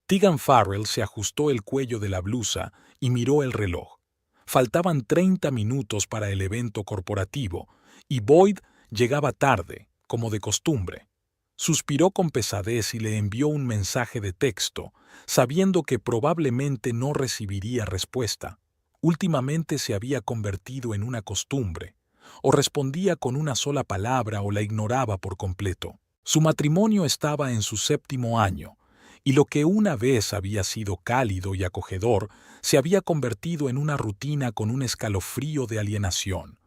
Tegan Farrell se ajustó el cuello de la blusa y miró el reloj. Faltaban 30 minutos para el evento corporativo, y Boyd llegaba tarde, como de costumbre. Suspiró con pesadez y le envió un mensaje de texto, sabiendo que probablemente no recibiría respuesta. Últimamente se había convertido en una costumbre. O respondía con una sola palabra o la ignoraba por completo. Su matrimonio estaba en su 7º año, y lo que una vez había sido cálido y acogedor se había convertido en una rutina con un escalofrío de alienación.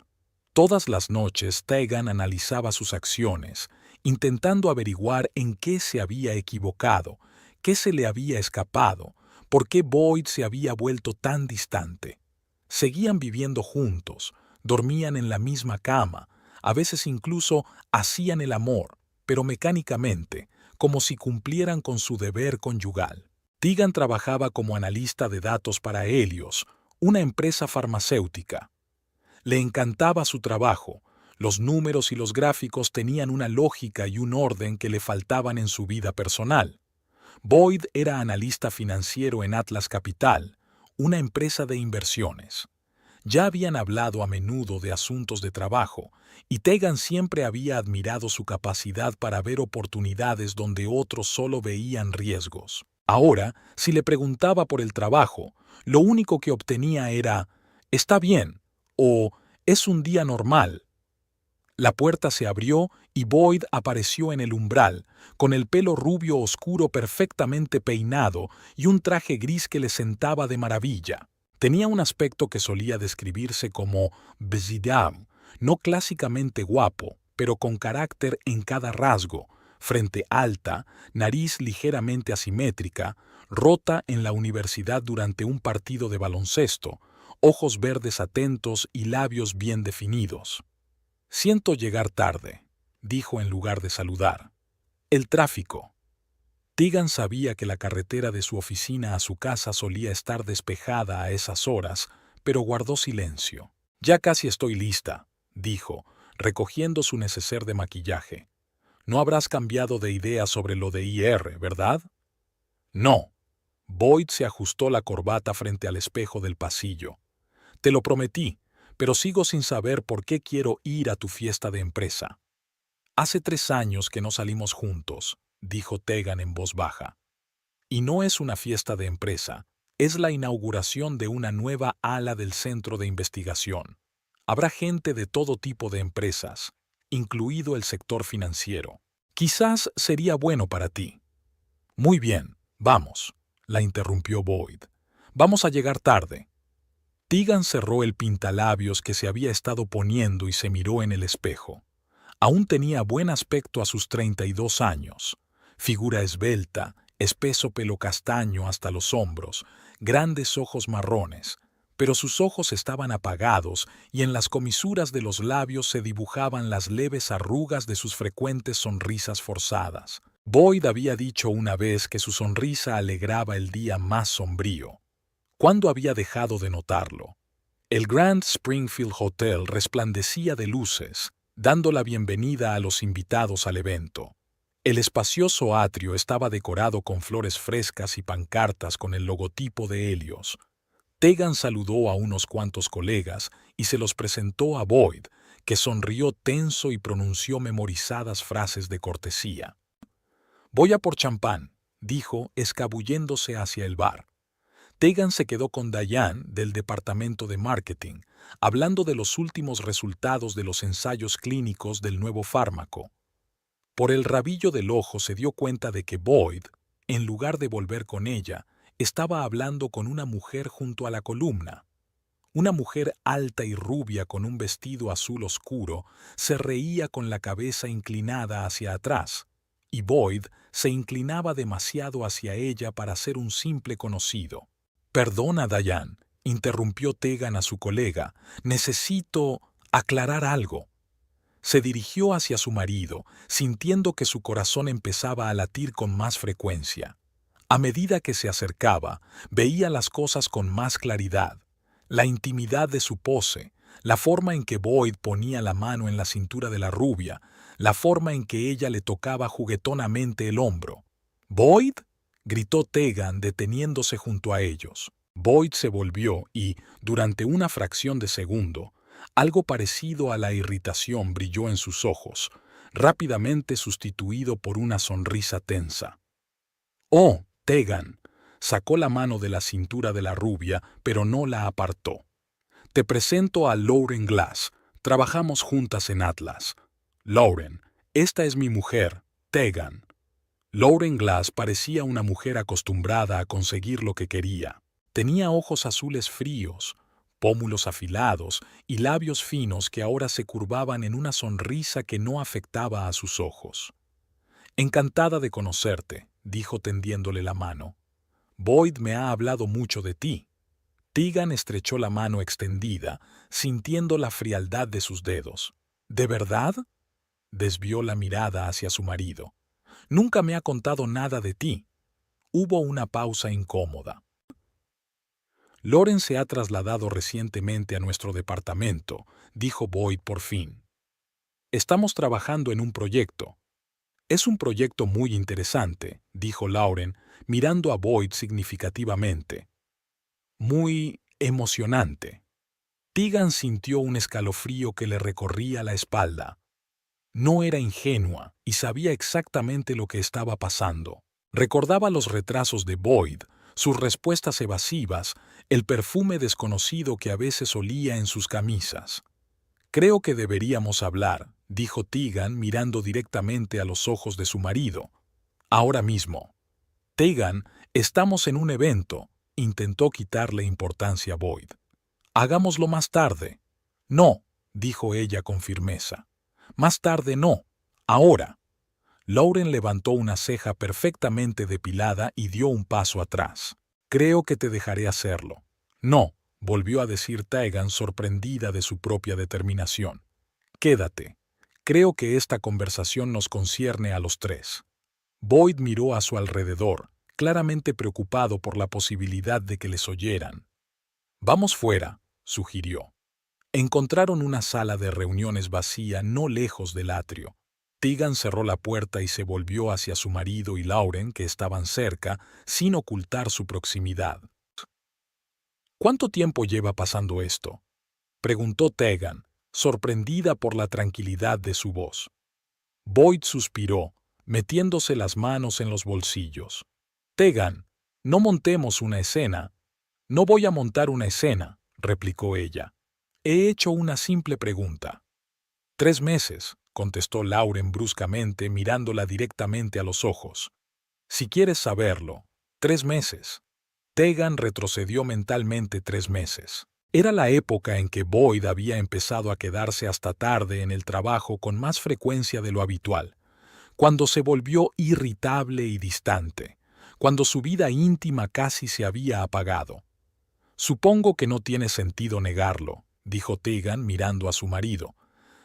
Todas las noches Tegan analizaba sus acciones, intentando averiguar en qué se había equivocado, qué se le había escapado, por qué Boyd se había vuelto tan distante. Seguían viviendo juntos, dormían en la misma cama, a veces incluso hacían el amor, pero mecánicamente, como si cumplieran con su deber conyugal. Tegan trabajaba como analista de datos para Helios, una empresa farmacéutica. Le encantaba su trabajo. Los números y los gráficos tenían una lógica y un orden que le faltaban en su vida personal. Boyd era analista financiero en Atlas Capital, una empresa de inversiones. Ya habían hablado a menudo de asuntos de trabajo, y Tegan siempre había admirado su capacidad para ver oportunidades donde otros solo veían riesgos. Ahora, si le preguntaba por el trabajo, lo único que obtenía era «está bien» o «es un día normal». La puerta se abrió y Boyd apareció en el umbral, con el pelo rubio oscuro perfectamente peinado y un traje gris que le sentaba de maravilla. Tenía un aspecto que solía describirse como «bzidam», no clásicamente guapo, pero con carácter en cada rasgo, frente alta, nariz ligeramente asimétrica, rota en la universidad durante un partido de baloncesto, ojos verdes atentos y labios bien definidos. «Siento llegar tarde», dijo en lugar de saludar. «El tráfico». Tegan sabía que la carretera de su oficina a su casa solía estar despejada a esas horas, pero guardó silencio. «Ya casi estoy lista», dijo, recogiendo su neceser de maquillaje. «No habrás cambiado de idea sobre lo de IR, ¿verdad?» «No». Boyd se ajustó la corbata frente al espejo del pasillo. «Te lo prometí, pero sigo sin saber por qué quiero ir a tu fiesta de empresa». «Hace 3 años que no salimos juntos», dijo Tegan en voz baja. «Y no es una fiesta de empresa, es la inauguración de una nueva ala del centro de investigación. Habrá gente de todo tipo de empresas, incluido el sector financiero. Quizás sería bueno para ti». «Muy bien, vamos», la interrumpió Boyd. «Vamos a llegar tarde». Tegan cerró el pintalabios que se había estado poniendo y se miró en el espejo. Aún tenía buen aspecto a sus 32 años. Figura esbelta, espeso pelo castaño hasta los hombros, grandes ojos marrones, pero sus ojos estaban apagados y en las comisuras de los labios se dibujaban las leves arrugas de sus frecuentes sonrisas forzadas. Boyd había dicho una vez que su sonrisa alegraba el día más sombrío. ¿Cuándo había dejado de notarlo? El Grand Springfield Hotel resplandecía de luces, dando la bienvenida a los invitados al evento. El espacioso atrio estaba decorado con flores frescas y pancartas con el logotipo de Helios. Tegan saludó a unos cuantos colegas y se los presentó a Boyd, que sonrió tenso y pronunció memorizadas frases de cortesía. «Voy a por champán», dijo, escabulléndose hacia el bar. Tegan se quedó con Diane del departamento de marketing, hablando de los últimos resultados de los ensayos clínicos del nuevo fármaco. Por el rabillo del ojo se dio cuenta de que Boyd, en lugar de volver con ella, estaba hablando con una mujer junto a la columna. Una mujer alta y rubia con un vestido azul oscuro se reía con la cabeza inclinada hacia atrás, y Boyd se inclinaba demasiado hacia ella para ser un simple conocido. «Perdona, Diane», interrumpió Tegan a su colega, «necesito aclarar algo». Se dirigió hacia su marido, sintiendo que su corazón empezaba a latir con más frecuencia. A medida que se acercaba, veía las cosas con más claridad. La intimidad de su pose, la forma en que Boyd ponía la mano en la cintura de la rubia, la forma en que ella le tocaba juguetonamente el hombro. «¿Boyd?», gritó Tegan deteniéndose junto a ellos. Boyd se volvió y, durante una fracción de segundo, algo parecido a la irritación brilló en sus ojos, rápidamente sustituido por una sonrisa tensa. «Oh, Tegan», sacó la mano de la cintura de la rubia, pero no la apartó. «Te presento a Lauren Glass. Trabajamos juntas en Atlas. Lauren, esta es mi mujer, Tegan». Lauren Glass parecía una mujer acostumbrada a conseguir lo que quería. Tenía ojos azules fríos, pómulos afilados y labios finos que ahora se curvaban en una sonrisa que no afectaba a sus ojos. «Encantada de conocerte», dijo tendiéndole la mano. «Boyd me ha hablado mucho de ti». Tegan estrechó la mano extendida, sintiendo la frialdad de sus dedos. «¿De verdad?», desvió la mirada hacia su marido. «Nunca me ha contado nada de ti». Hubo una pausa incómoda. «Lauren se ha trasladado recientemente a nuestro departamento», dijo Boyd por fin. «Estamos trabajando en un proyecto». «Es un proyecto muy interesante», dijo Lauren, mirando a Boyd significativamente. «Muy emocionante». Tegan sintió un escalofrío que le recorría la espalda. No era ingenua y sabía exactamente lo que estaba pasando. Recordaba los retrasos de Boyd, sus respuestas evasivas, el perfume desconocido que a veces olía en sus camisas. «Creo que deberíamos hablar», dijo Tegan mirando directamente a los ojos de su marido. «Ahora mismo». «Tegan, estamos en un evento», intentó quitarle importancia a Boyd. «Hagámoslo más tarde». «No», dijo ella con firmeza. «Más tarde no. Ahora». Lauren levantó una ceja perfectamente depilada y dio un paso atrás. «Creo que te dejaré hacerlo». «No», volvió a decir Tegan sorprendida de su propia determinación. «Quédate. Creo que esta conversación nos concierne a los tres». Boyd miró a su alrededor, claramente preocupado por la posibilidad de que les oyeran. «Vamos fuera», sugirió. Encontraron una sala de reuniones vacía no lejos del atrio. Tegan cerró la puerta y se volvió hacia su marido y Lauren, que estaban cerca, sin ocultar su proximidad. «¿Cuánto tiempo lleva pasando esto?», preguntó Tegan, sorprendida por la tranquilidad de su voz. Boyd suspiró, metiéndose las manos en los bolsillos. «Tegan, no montemos una escena». «No voy a montar una escena», replicó ella. «He hecho una simple pregunta». «3 meses», contestó Lauren bruscamente mirándola directamente a los ojos. «Si quieres saberlo, 3 meses». Tegan retrocedió mentalmente 3 meses. Era la época en que Boyd había empezado a quedarse hasta tarde en el trabajo con más frecuencia de lo habitual, cuando se volvió irritable y distante, cuando su vida íntima casi se había apagado. «Supongo que no tiene sentido negarlo», dijo Tegan mirando a su marido.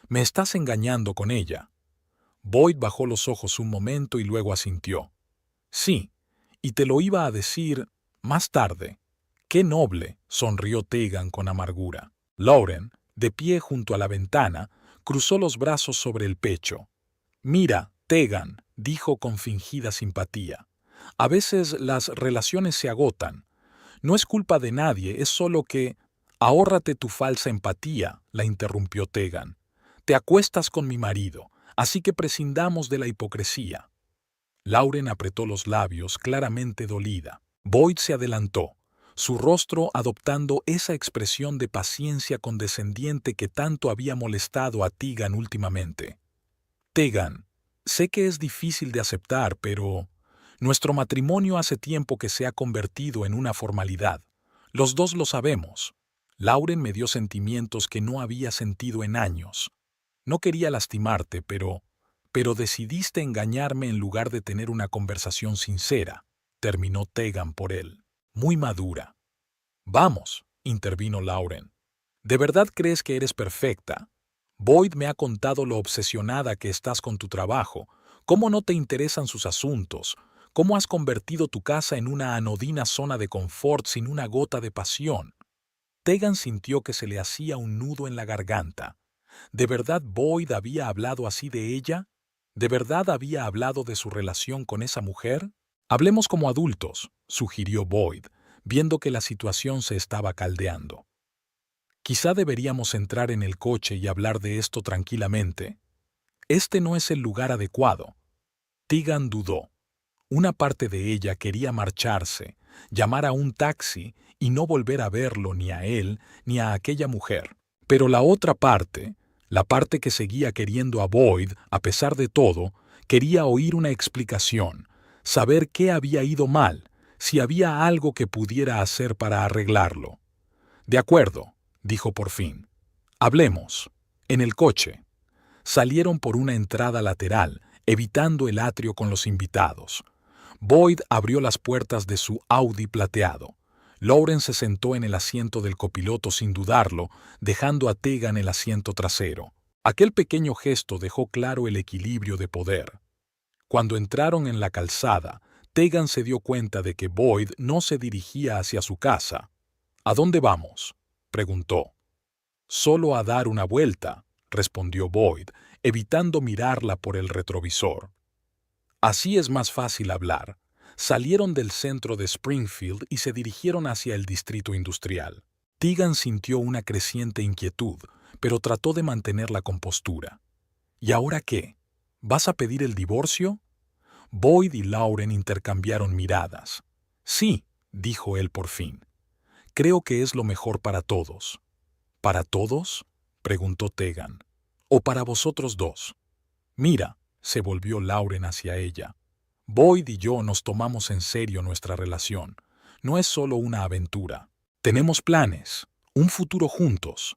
«Me estás engañando con ella». Boyd bajó los ojos un momento y luego asintió. «Sí, y te lo iba a decir más tarde». «Qué noble», sonrió Tegan con amargura. Lauren, de pie junto a la ventana, cruzó los brazos sobre el pecho. «Mira, Tegan», dijo con fingida simpatía. «A veces las relaciones se agotan. No es culpa de nadie, es solo que...» «Ahórrate tu falsa empatía», la interrumpió Tegan. «Te acuestas con mi marido, así que prescindamos de la hipocresía». Lauren apretó los labios, claramente dolida. Boyd se adelantó, su rostro adoptando esa expresión de paciencia condescendiente que tanto había molestado a Tegan últimamente. «Tegan, sé que es difícil de aceptar, pero nuestro matrimonio hace tiempo que se ha convertido en una formalidad. Los dos lo sabemos». Lauren me dio sentimientos que no había sentido en años. «No quería lastimarte, pero decidiste engañarme en lugar de tener una conversación sincera», terminó Tegan por él. «Muy madura». «Vamos», intervino Lauren. «¿De verdad crees que eres perfecta? Boyd me ha contado lo obsesionada que estás con tu trabajo, cómo no te interesan sus asuntos, cómo has convertido tu casa en una anodina zona de confort sin una gota de pasión». Tegan sintió que se le hacía un nudo en la garganta. ¿De verdad Boyd había hablado así de ella? ¿De verdad había hablado de su relación con esa mujer? Hablemos como adultos, sugirió Boyd, viendo que la situación se estaba caldeando. Quizá deberíamos entrar en el coche y hablar de esto tranquilamente. Este no es el lugar adecuado. Tegan dudó. Una parte de ella quería marcharse, llamar a un taxi y no volver a verlo ni a él ni a aquella mujer. Pero la otra parte, la parte que seguía queriendo a Boyd a pesar de todo, quería oír una explicación, saber qué había ido mal, si había algo que pudiera hacer para arreglarlo. De acuerdo, dijo por fin. Hablemos. En el coche. Salieron por una entrada lateral, evitando el atrio con los invitados. Boyd abrió las puertas de su Audi plateado. Lauren se sentó en el asiento del copiloto sin dudarlo, dejando a Tegan el asiento trasero. Aquel pequeño gesto dejó claro el equilibrio de poder. Cuando entraron en la calzada, Tegan se dio cuenta de que Boyd no se dirigía hacia su casa. ¿A dónde vamos?, preguntó. Solo a dar una vuelta, respondió Boyd, evitando mirarla por el retrovisor. Así es más fácil hablar. Salieron del centro de Springfield y se dirigieron hacia el distrito industrial. Tegan sintió una creciente inquietud, pero trató de mantener la compostura. ¿Y ahora qué? ¿Vas a pedir el divorcio? Boyd y Lauren intercambiaron miradas. Sí, dijo él por fin. Creo que es lo mejor para todos. ¿Para todos?, preguntó Tegan. ¿O para vosotros dos? Mira, se volvió Lauren hacia ella. Boyd y yo nos tomamos en serio nuestra relación. No es solo una aventura. Tenemos planes, un futuro juntos.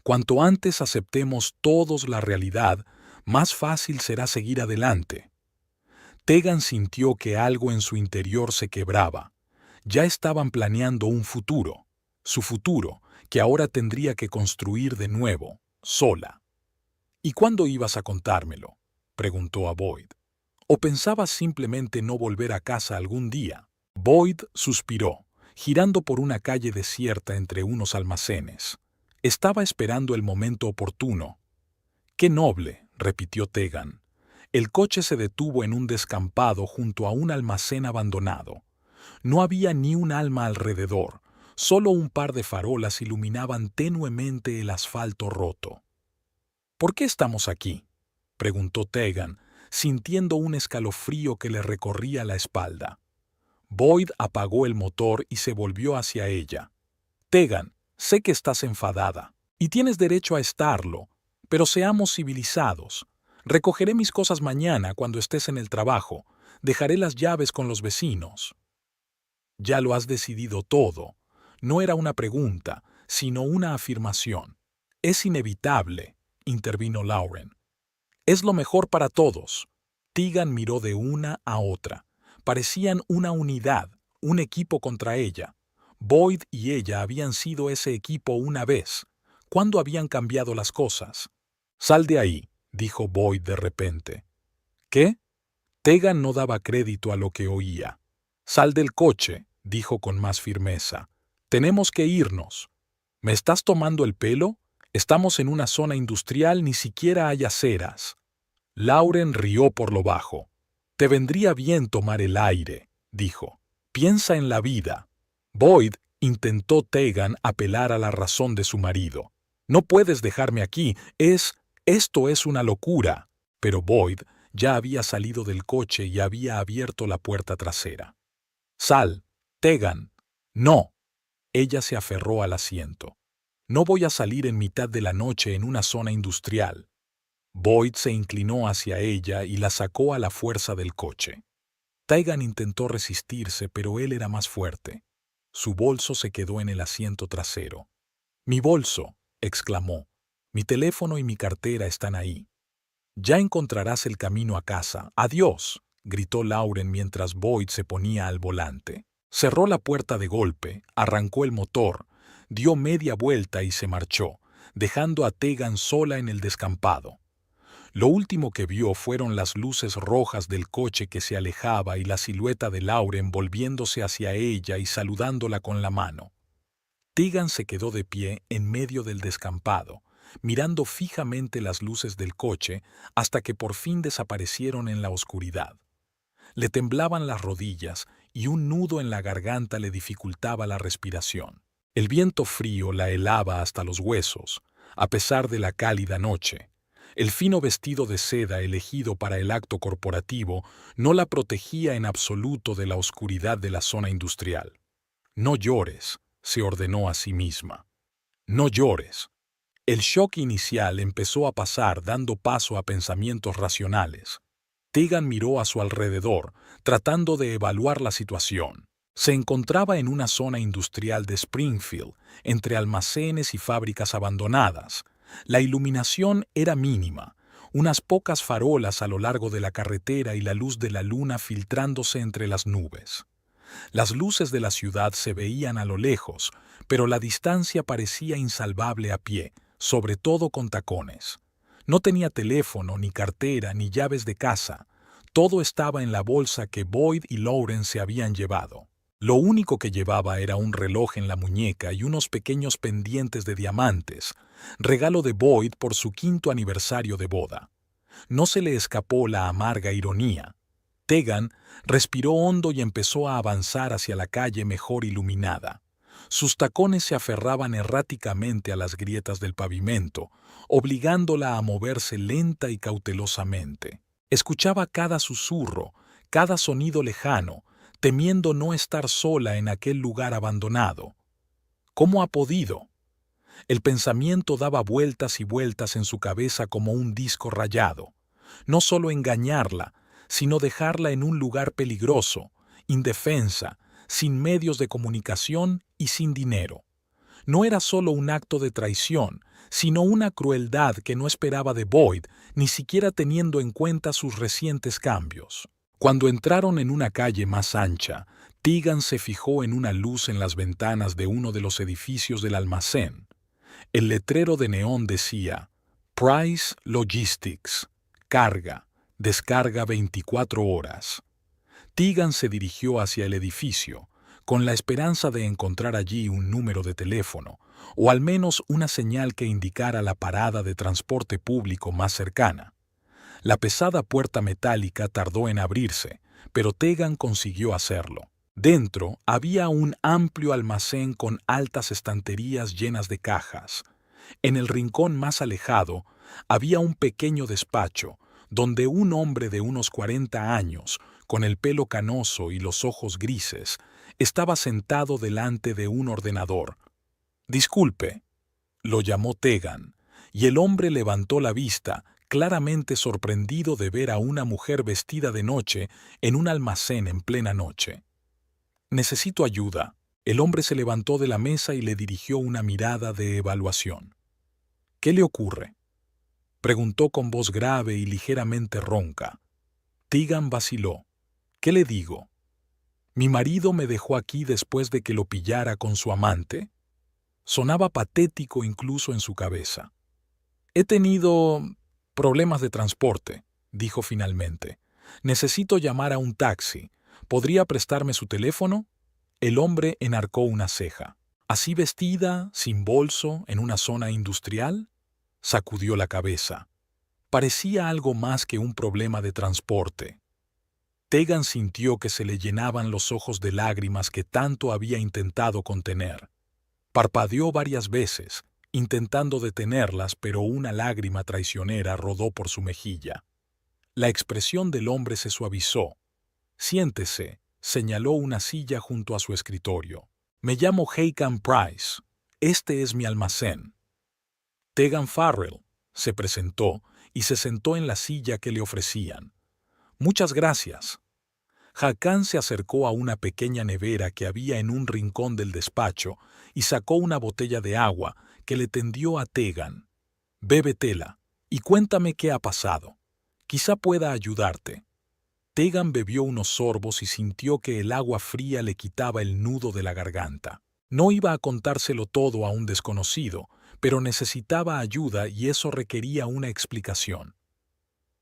Cuanto antes aceptemos todos la realidad, más fácil será seguir adelante. Tegan sintió que algo en su interior se quebraba. Ya estaban planeando un futuro, su futuro, que ahora tendría que construir de nuevo, sola. ¿Y cuándo ibas a contármelo?, preguntó a Boyd. ¿O pensabas simplemente no volver a casa algún día? Boyd suspiró, girando por una calle desierta entre unos almacenes. Estaba esperando el momento oportuno. ¡Qué noble!, repitió Tegan. El coche se detuvo en un descampado junto a un almacén abandonado. No había ni un alma alrededor, solo un par de farolas iluminaban tenuemente el asfalto roto. ¿Por qué estamos aquí?, preguntó Tegan, sintiendo un escalofrío que le recorría la espalda. Boyd apagó el motor y se volvió hacia ella. Tegan, sé que estás enfadada, y tienes derecho a estarlo, pero seamos civilizados. Recogeré mis cosas mañana cuando estés en el trabajo. Dejaré las llaves con los vecinos. Ya lo has decidido todo. No era una pregunta, sino una afirmación. Es inevitable, intervino Lauren. Es lo mejor para todos. Tegan miró de una a otra. Parecían una unidad, un equipo contra ella. Boyd y ella habían sido ese equipo una vez. ¿Cuándo habían cambiado las cosas? Sal de ahí, dijo Boyd de repente. ¿Qué? Tegan no daba crédito a lo que oía. Sal del coche, dijo con más firmeza. Tenemos que irnos. ¿Me estás tomando el pelo? Estamos en una zona industrial, ni siquiera hay aceras. Lauren rió por lo bajo. Te vendría bien tomar el aire, dijo. Piensa en la vida. Boyd intentó Tegan apelar a la razón de su marido. No puedes dejarme aquí, esto es una locura. Pero Boyd ya había salido del coche y había abierto la puerta trasera. Sal, Tegan. No. Ella se aferró al asiento. No voy a salir en mitad de la noche en una zona industrial. Boyd se inclinó hacia ella y la sacó a la fuerza del coche. Tegan intentó resistirse, pero él era más fuerte. Su bolso se quedó en el asiento trasero. «Mi bolso», exclamó. «Mi teléfono y mi cartera están ahí». «Ya encontrarás el camino a casa. Adiós», gritó Lauren mientras Boyd se ponía al volante. Cerró la puerta de golpe, arrancó el motor, dio media vuelta y se marchó, dejando a Tegan sola en el descampado. Lo último que vio fueron las luces rojas del coche que se alejaba y la silueta de Lauren volviéndose hacia ella y saludándola con la mano. Tegan se quedó de pie en medio del descampado, mirando fijamente las luces del coche hasta que por fin desaparecieron en la oscuridad. Le temblaban las rodillas y un nudo en la garganta le dificultaba la respiración. El viento frío la helaba hasta los huesos, a pesar de la cálida noche. El fino vestido de seda elegido para el acto corporativo no la protegía en absoluto de la oscuridad de la zona industrial. «No llores», se ordenó a sí misma. «No llores». El shock inicial empezó a pasar dando paso a pensamientos racionales. Tegan miró a su alrededor, tratando de evaluar la situación. Se encontraba en una zona industrial de Springfield, entre almacenes y fábricas abandonadas. La iluminación era mínima, unas pocas farolas a lo largo de la carretera y la luz de la luna filtrándose entre las nubes. Las luces de la ciudad se veían a lo lejos, pero la distancia parecía insalvable a pie, sobre todo con tacones. No tenía teléfono, ni cartera, ni llaves de casa. Todo estaba en la bolsa que Boyd y Lauren se habían llevado. Lo único que llevaba era un reloj en la muñeca y unos pequeños pendientes de diamantes, regalo de Boyd por su 5º aniversario de boda. No se le escapó la amarga ironía. Tegan respiró hondo y empezó a avanzar hacia la calle mejor iluminada. Sus tacones se aferraban erráticamente a las grietas del pavimento, obligándola a moverse lenta y cautelosamente. Escuchaba cada susurro, cada sonido lejano, temiendo no estar sola en aquel lugar abandonado. ¿Cómo ha podido? El pensamiento daba vueltas y vueltas en su cabeza como un disco rayado. No solo engañarla, sino dejarla en un lugar peligroso, indefensa, sin medios de comunicación y sin dinero. No era solo un acto de traición, sino una crueldad que no esperaba de Boyd, ni siquiera teniendo en cuenta sus recientes cambios. Cuando entraron en una calle más ancha, Tegan se fijó en una luz en las ventanas de uno de los edificios del almacén. El letrero de neón decía: Price Logistics, carga, descarga 24 horas. Tegan se dirigió hacia el edificio, con la esperanza de encontrar allí un número de teléfono, o al menos una señal que indicara la parada de transporte público más cercana. La pesada puerta metálica tardó en abrirse, pero Tegan consiguió hacerlo. Dentro había un amplio almacén con altas estanterías llenas de cajas. En el rincón más alejado había un pequeño despacho, donde un hombre de unos 40 años, con el pelo canoso y los ojos grises, estaba sentado delante de un ordenador. «Disculpe», lo llamó Tegan, y el hombre levantó la vista, claramente sorprendido de ver a una mujer vestida de noche en un almacén en plena noche. «Necesito ayuda». El hombre se levantó de la mesa y le dirigió una mirada de evaluación. «¿Qué le ocurre?», preguntó con voz grave y ligeramente ronca. Tegan vaciló. «¿Qué le digo? ¿Mi marido me dejó aquí después de que lo pillara con su amante?». Sonaba patético incluso en su cabeza. «He tenido problemas de transporte», dijo finalmente. «Necesito llamar a un taxi. ¿Podría prestarme su teléfono?». El hombre enarcó una ceja. «¿Así vestida, sin bolso, en una zona industrial?». Sacudió la cabeza. Parecía algo más que un problema de transporte. Tegan sintió que se le llenaban los ojos de lágrimas que tanto había intentado contener. Parpadeó varias veces, intentando detenerlas, pero una lágrima traicionera rodó por su mejilla. La expresión del hombre se suavizó. «Siéntese», señaló una silla junto a su escritorio. «Me llamo Hakan Price. Este es mi almacén». Tegan Farrell se presentó y se sentó en la silla que le ofrecían. «Muchas gracias». Hakan se acercó a una pequeña nevera que había en un rincón del despacho y sacó una botella de agua que le tendió a Tegan. «Bébetela y cuéntame qué ha pasado. Quizá pueda ayudarte». Tegan bebió unos sorbos y sintió que el agua fría le quitaba el nudo de la garganta. No iba a contárselo todo a un desconocido, pero necesitaba ayuda y eso requería una explicación.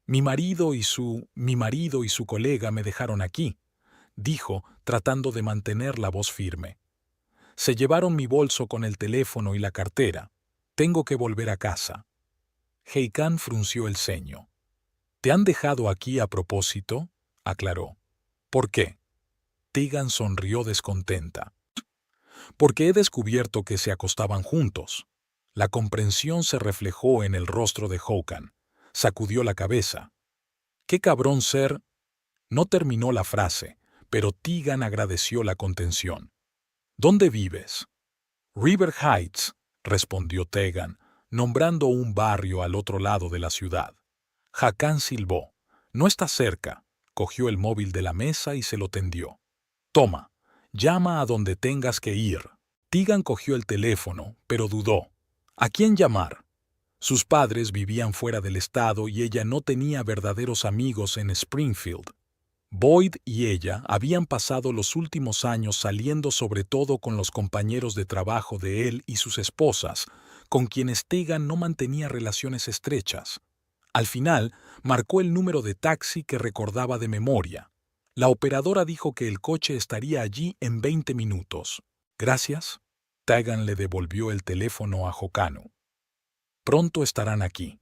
Mi marido y su colega me dejaron aquí», dijo, tratando de mantener la voz firme. «Se llevaron mi bolso con el teléfono y la cartera. Tengo que volver a casa». Hakan frunció el ceño. «¿Te han dejado aquí a propósito?», aclaró. ¿Por qué? Tegan sonrió descontenta. Porque he descubierto que se acostaban juntos. La comprensión se reflejó en el rostro de Hokan. Sacudió la cabeza. ¡Qué cabrón ser! No terminó la frase, pero Tegan agradeció la contención. ¿Dónde vives? River Heights, respondió Tegan, nombrando un barrio al otro lado de la ciudad. Hakan silbó. No está cerca. Cogió el móvil de la mesa y se lo tendió. Toma, llama a donde tengas que ir. Tegan cogió el teléfono, pero dudó. ¿A quién llamar? Sus padres vivían fuera del estado y ella no tenía verdaderos amigos en Springfield. Boyd y ella habían pasado los últimos años saliendo sobre todo con los compañeros de trabajo de él y sus esposas, con quienes Tegan no mantenía relaciones estrechas. Al final, marcó el número de taxi que recordaba de memoria. La operadora dijo que el coche estaría allí en 20 minutos. Gracias. Tegan le devolvió el teléfono a Jocano. Pronto estarán aquí.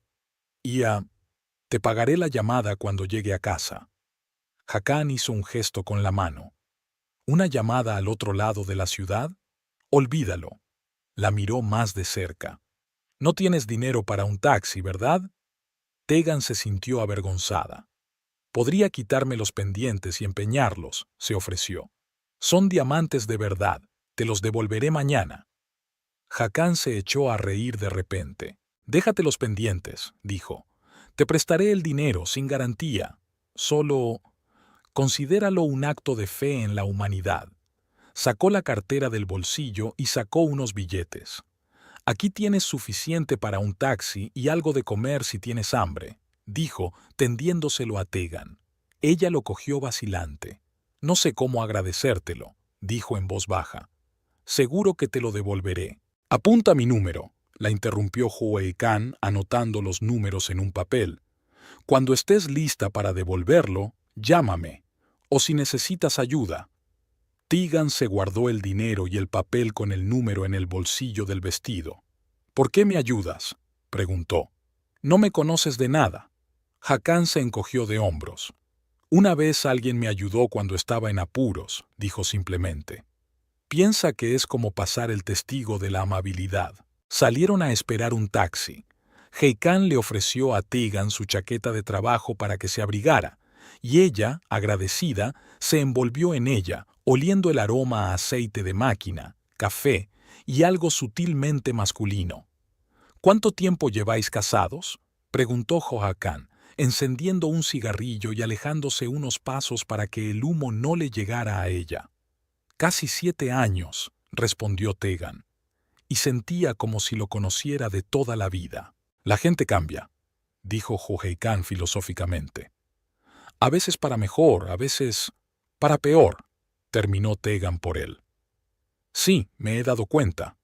Te pagaré la llamada cuando llegue a casa. Hakan hizo un gesto con la mano. ¿Una llamada al otro lado de la ciudad? Olvídalo. La miró más de cerca. No tienes dinero para un taxi, ¿verdad? Tegan se sintió avergonzada. Podría quitarme los pendientes y empeñarlos, se ofreció. Son diamantes de verdad. Te los devolveré mañana. Hakan se echó a reír de repente. Déjate los pendientes, dijo. Te prestaré el dinero sin garantía. Solo considéralo un acto de fe en la humanidad. Sacó la cartera del bolsillo y sacó unos billetes. Aquí tienes suficiente para un taxi y algo de comer si tienes hambre, dijo, tendiéndoselo a Tegan. Ella lo cogió vacilante. No sé cómo agradecértelo, dijo en voz baja. Seguro que te lo devolveré. Apunta mi número, la interrumpió Huey Khan anotando los números en un papel. Cuando estés lista para devolverlo, llámame, o si necesitas ayuda. Tegan se guardó el dinero y el papel con el número en el bolsillo del vestido. ¿Por qué me ayudas?, preguntó. No me conoces de nada. Hakan se encogió de hombros. Una vez alguien me ayudó cuando estaba en apuros, dijo simplemente. Piensa que es como pasar el testigo de la amabilidad. Salieron a esperar un taxi. Hakan le ofreció a Tegan su chaqueta de trabajo para que se abrigara, y ella, agradecida, se envolvió en ella, oliendo el aroma a aceite de máquina, café y algo sutilmente masculino. ¿Cuánto tiempo lleváis casados?, preguntó Hakan, encendiendo un cigarrillo y alejándose unos pasos para que el humo no le llegara a ella. Casi 7 años, respondió Tegan, y sentía como si lo conociera de toda la vida. La gente cambia, dijo Hakan filosóficamente. A veces para mejor, a veces para peor, terminó Tegan por él. Sí, me he dado cuenta.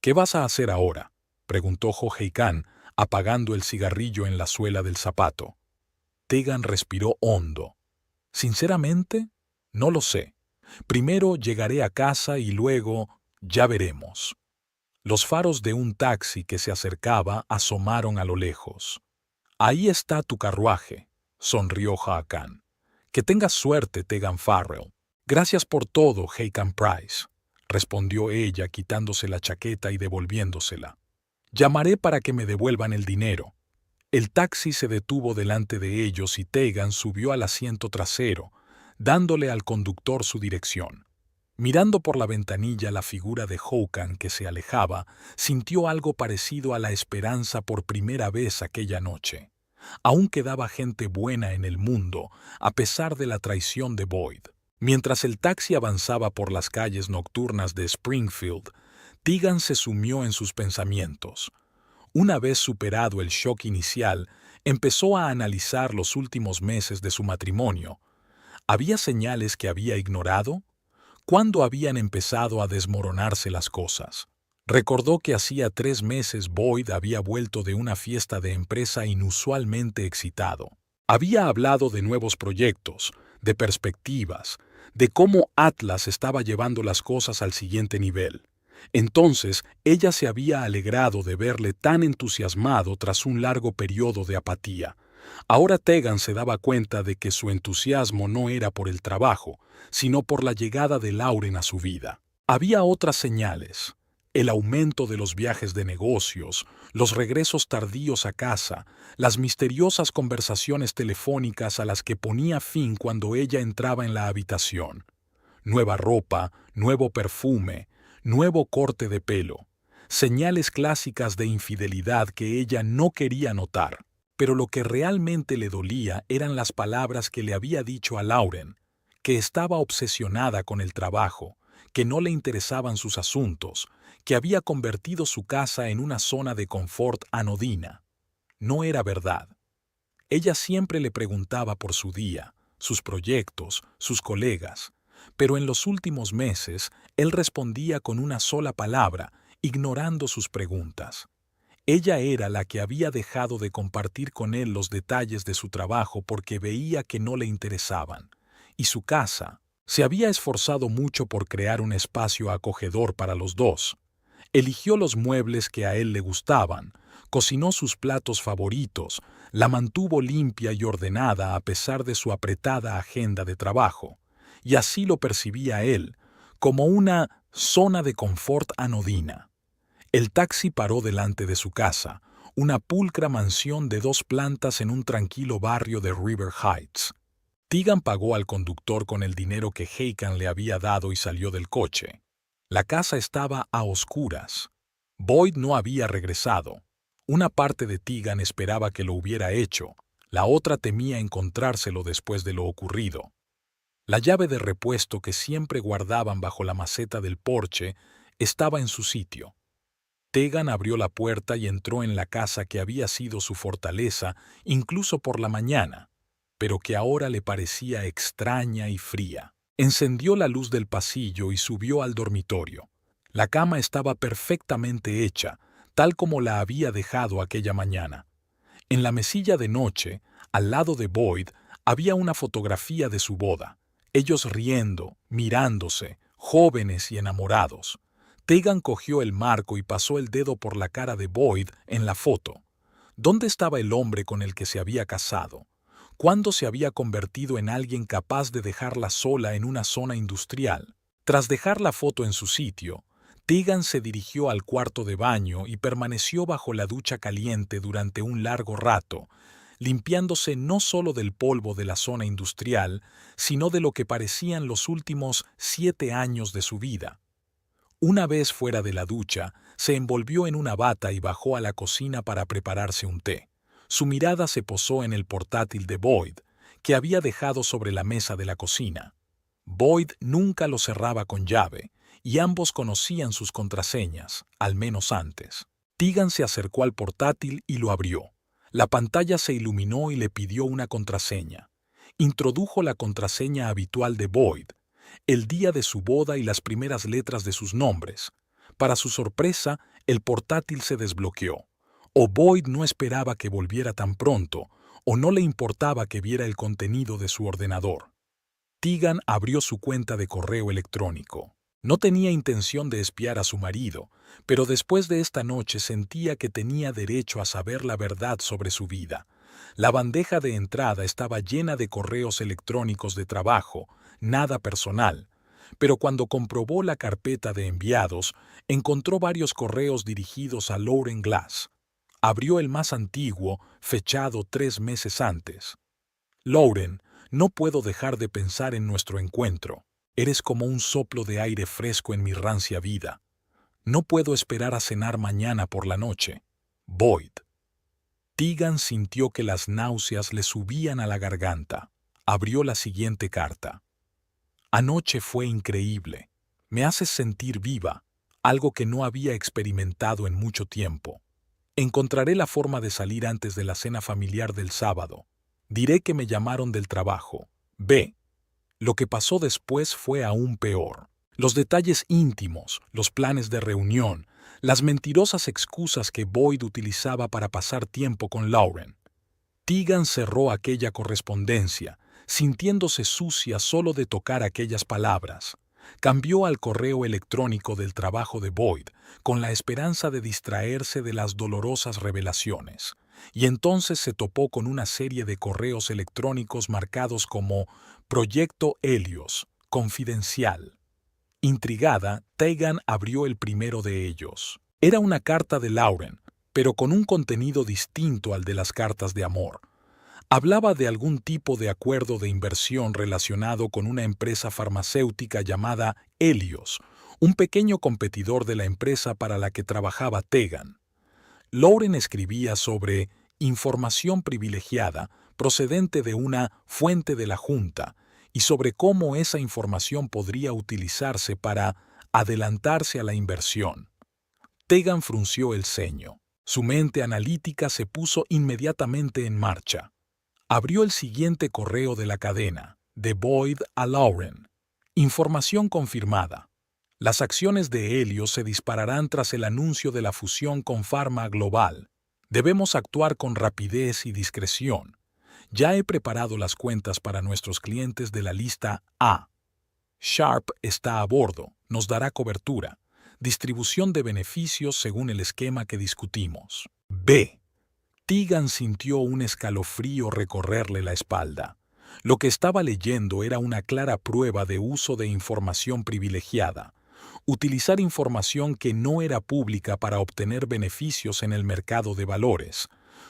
¿Qué vas a hacer ahora?, preguntó Hakan, apagando el cigarrillo en la suela del zapato. Tegan respiró hondo. Sinceramente, no lo sé. Primero llegaré a casa y luego ya veremos. Los faros de un taxi que se acercaba asomaron a lo lejos. Ahí está tu carruaje, sonrió Hakan. Que tengas suerte, Tegan Farrell. Gracias por todo, Hakan Price, respondió ella quitándose la chaqueta y devolviéndosela. Llamaré para que me devuelvan el dinero. El taxi se detuvo delante de ellos y Tegan subió al asiento trasero, dándole al conductor su dirección. Mirando por la ventanilla la figura de Hakan que se alejaba, sintió algo parecido a la esperanza por primera vez aquella noche. Aún quedaba gente buena en el mundo, a pesar de la traición de Boyd. Mientras el taxi avanzaba por las calles nocturnas de Springfield, Tegan se sumió en sus pensamientos. Una vez superado el shock inicial, empezó a analizar los últimos meses de su matrimonio. ¿Había señales que había ignorado? ¿Cuándo habían empezado a desmoronarse las cosas? Recordó que hacía 3 meses Boyd había vuelto de una fiesta de empresa inusualmente excitado. Había hablado de nuevos proyectos, de perspectivas, de cómo Atlas estaba llevando las cosas al siguiente nivel. Entonces, ella se había alegrado de verle tan entusiasmado tras un largo periodo de apatía, Ahora Tegan se daba cuenta de que su entusiasmo no era por el trabajo, sino por la llegada de Lauren a su vida. Había otras señales: el aumento de los viajes de negocios, los regresos tardíos a casa, las misteriosas conversaciones telefónicas a las que ponía fin cuando ella entraba en la habitación. Nueva ropa, nuevo perfume, nuevo corte de pelo. Señales clásicas de infidelidad que ella no quería notar. Pero lo que realmente le dolía eran las palabras que le había dicho a Lauren, que estaba obsesionada con el trabajo, que no le interesaban sus asuntos, que había convertido su casa en una zona de confort anodina. No era verdad. Ella siempre le preguntaba por su día, sus proyectos, sus colegas, pero en los últimos meses él respondía con una sola palabra, ignorando sus preguntas. Ella era la que había dejado de compartir con él los detalles de su trabajo porque veía que no le interesaban, y su casa. Se había esforzado mucho por crear un espacio acogedor para los dos. Eligió los muebles que a él le gustaban, cocinó sus platos favoritos, la mantuvo limpia y ordenada a pesar de su apretada agenda de trabajo, y así lo percibía él, como una zona de confort anodina. El taxi paró delante de su casa, una pulcra mansión de 2 plantas en un tranquilo barrio de River Heights. Tegan pagó al conductor con el dinero que Hakan le había dado y salió del coche. La casa estaba a oscuras. Boyd no había regresado. Una parte de Tegan esperaba que lo hubiera hecho, la otra temía encontrárselo después de lo ocurrido. La llave de repuesto que siempre guardaban bajo la maceta del porche estaba en su sitio. Tegan abrió la puerta y entró en la casa que había sido su fortaleza incluso por la mañana, pero que ahora le parecía extraña y fría. Encendió la luz del pasillo y subió al dormitorio. La cama estaba perfectamente hecha, tal como la había dejado aquella mañana. En la mesilla de noche, al lado de Boyd, había una fotografía de su boda. Ellos riendo, mirándose, jóvenes y enamorados. Tegan cogió el marco y pasó el dedo por la cara de Boyd en la foto. ¿Dónde estaba el hombre con el que se había casado? ¿Cuándo se había convertido en alguien capaz de dejarla sola en una zona industrial? Tras dejar la foto en su sitio, Tegan se dirigió al cuarto de baño y permaneció bajo la ducha caliente durante un largo rato, limpiándose no solo del polvo de la zona industrial, sino de lo que parecían los últimos 7 años de su vida. Una vez fuera de la ducha, se envolvió en una bata y bajó a la cocina para prepararse un té. Su mirada se posó en el portátil de Boyd, que había dejado sobre la mesa de la cocina. Boyd nunca lo cerraba con llave, y ambos conocían sus contraseñas, al menos antes. Tegan se acercó al portátil y lo abrió. La pantalla se iluminó y le pidió una contraseña. Introdujo la contraseña habitual de Boyd, el día de su boda y las primeras letras de sus nombres. Para su sorpresa, el portátil se desbloqueó. O Boyd no esperaba que volviera tan pronto, o no le importaba que viera el contenido de su ordenador. Tegan abrió su cuenta de correo electrónico. No tenía intención de espiar a su marido, pero después de esta noche sentía que tenía derecho a saber la verdad sobre su vida. La bandeja de entrada estaba llena de correos electrónicos de trabajo, nada personal, pero cuando comprobó la carpeta de enviados, encontró varios correos dirigidos a Lauren Glass. Abrió el más antiguo, fechado 3 meses antes. Lauren, no puedo dejar de pensar en nuestro encuentro. Eres como un soplo de aire fresco en mi rancia vida. No puedo esperar a cenar mañana por la noche. Boyd. Tegan sintió que las náuseas le subían a la garganta. Abrió la siguiente carta. Anoche fue increíble. Me haces sentir viva, algo que no había experimentado en mucho tiempo. Encontraré la forma de salir antes de la cena familiar del sábado. Diré que me llamaron del trabajo. B. Lo que pasó después fue aún peor. Los detalles íntimos, los planes de reunión, las mentirosas excusas que Boyd utilizaba para pasar tiempo con Lauren. Tegan cerró aquella correspondencia, sintiéndose sucia solo de tocar aquellas palabras. Cambió al correo electrónico del trabajo de Boyd, con la esperanza de distraerse de las dolorosas revelaciones. y entonces se topó con una serie de correos electrónicos marcados como Proyecto Helios, confidencial. Intrigada, Tegan abrió el primero de ellos. Era una carta de Lauren, pero con un contenido distinto al de las cartas de amor. Hablaba de algún tipo de acuerdo de inversión relacionado con una empresa farmacéutica llamada Helios, un pequeño competidor de la empresa para la que trabajaba Tegan. Lauren escribía sobre información privilegiada procedente de una fuente de la Junta y sobre cómo esa información podría utilizarse para adelantarse a la inversión. Tegan frunció el ceño. Su mente analítica se puso inmediatamente en marcha. Abrió el siguiente correo de la cadena, de Boyd a Lauren. Información confirmada. Las acciones de Helios se dispararán tras el anuncio de la fusión con Pharma Global. Debemos actuar con rapidez y discreción. Ya he preparado las cuentas para nuestros clientes de la lista A. Sharp está a bordo, nos dará cobertura. Distribución de beneficios según el esquema que discutimos. B. Tegan sintió un escalofrío recorrerle la espalda. Lo que estaba leyendo era una clara prueba de uso de información privilegiada. Utilizar información que no era pública para obtener beneficios en el mercado de valores.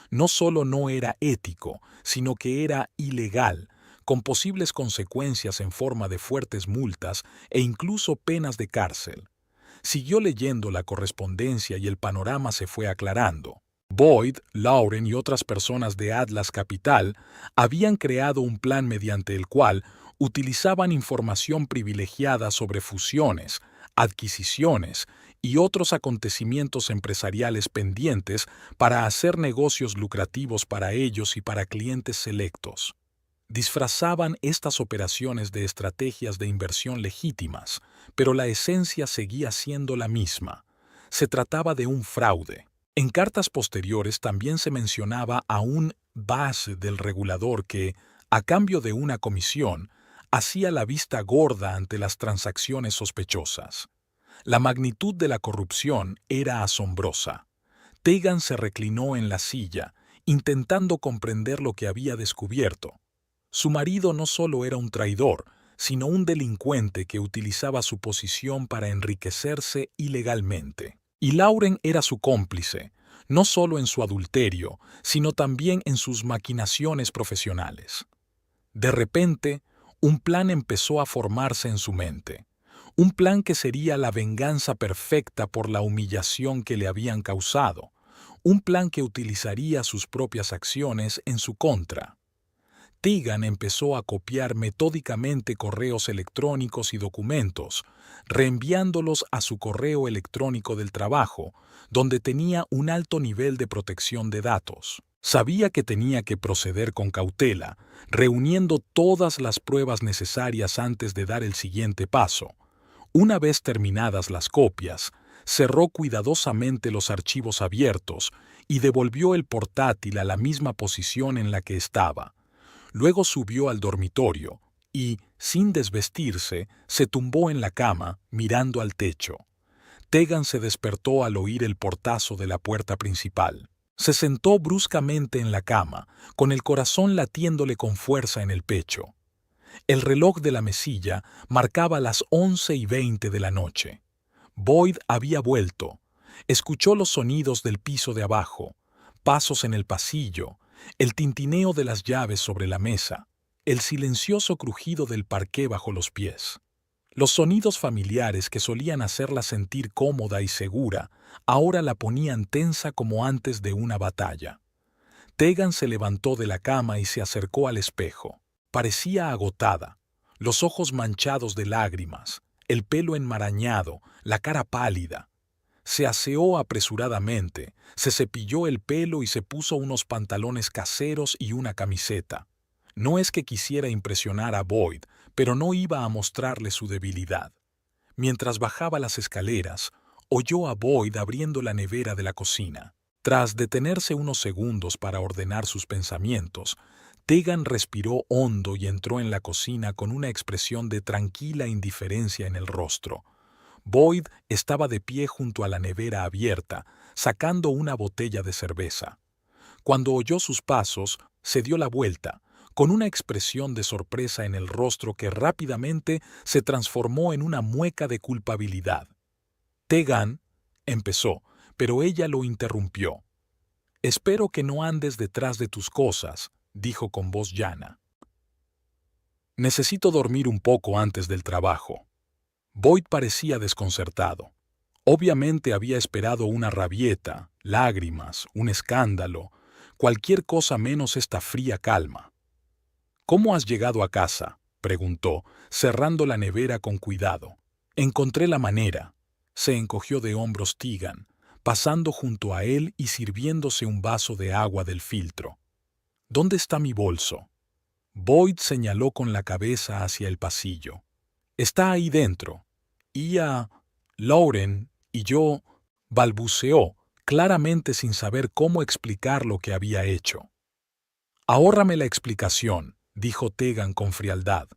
No solo no era ético, sino que era ilegal, con posibles consecuencias en forma de fuertes multas e incluso penas de cárcel. Siguió leyendo la correspondencia y el panorama se fue aclarando. Boyd, Lauren y otras personas de Atlas Capital habían creado un plan mediante el cual utilizaban información privilegiada sobre fusiones, adquisiciones y otros acontecimientos empresariales pendientes para hacer negocios lucrativos para ellos y para clientes selectos. Disfrazaban estas operaciones de estrategias de inversión legítimas, pero la esencia seguía siendo la misma. Se trataba de un fraude. En cartas posteriores también se mencionaba a un base del regulador que, a cambio de una comisión, hacía la vista gorda ante las transacciones sospechosas. La magnitud de la corrupción era asombrosa. Tegan se reclinó en la silla, intentando comprender lo que había descubierto. Su marido no solo era un traidor, sino un delincuente que utilizaba su posición para enriquecerse ilegalmente. Y Lauren era su cómplice, no solo en su adulterio, sino también en sus maquinaciones profesionales. De repente, un plan empezó a formarse en su mente. Un plan que sería la venganza perfecta por la humillación que le habían causado. Un plan que utilizaría sus propias acciones en su contra. Tegan empezó a copiar metódicamente correos electrónicos y documentos, reenviándolos a su correo electrónico del trabajo, donde tenía un alto nivel de protección de datos. Sabía que tenía que proceder con cautela, reuniendo todas las pruebas necesarias antes de dar el siguiente paso. Una vez terminadas las copias, cerró cuidadosamente los archivos abiertos y devolvió el portátil a la misma posición en la que estaba. Luego subió al dormitorio y, sin desvestirse, se tumbó en la cama, mirando al techo. Tegan se despertó al oír el portazo de la puerta principal. Se sentó bruscamente en la cama, con el corazón latiéndole con fuerza en el pecho. El reloj de la mesilla marcaba las 11:20 de la noche. Boyd había vuelto. Escuchó los sonidos del piso de abajo, pasos en el pasillo, el tintineo de las llaves sobre la mesa, el silencioso crujido del parqué bajo los pies. Los sonidos familiares que solían hacerla sentir cómoda y segura, ahora la ponían tensa como antes de una batalla. Tegan se levantó de la cama y se acercó al espejo. Parecía agotada, los ojos manchados de lágrimas, el pelo enmarañado, la cara pálida. Se aseó apresuradamente, se cepilló el pelo y se puso unos pantalones caseros y una camiseta. No es que quisiera impresionar a Boyd, pero no iba a mostrarle su debilidad. Mientras bajaba las escaleras, oyó a Boyd abriendo la nevera de la cocina. Tras detenerse unos segundos para ordenar sus pensamientos, Tegan respiró hondo y entró en la cocina con una expresión de tranquila indiferencia en el rostro. Boyd estaba de pie junto a la nevera abierta, sacando una botella de cerveza. Cuando oyó sus pasos, se dio la vuelta, con una expresión de sorpresa en el rostro que rápidamente se transformó en una mueca de culpabilidad. Tegan empezó, pero ella lo interrumpió. «Espero que no andes detrás de tus cosas», dijo con voz llana. «Necesito dormir un poco antes del trabajo». Boyd parecía desconcertado. Obviamente había esperado una rabieta, lágrimas, un escándalo, cualquier cosa menos esta fría calma. «¿Cómo has llegado a casa?», preguntó, cerrando la nevera con cuidado. «Encontré la manera», se encogió de hombros Tegan, pasando junto a él y sirviéndose un vaso de agua del filtro. «¿Dónde está mi bolso?». Boyd señaló con la cabeza hacia el pasillo. «Está ahí dentro. Y Lauren y yo», balbuceó, claramente sin saber cómo explicar lo que había hecho. «Ahórrame la explicación», dijo Tegan con frialdad.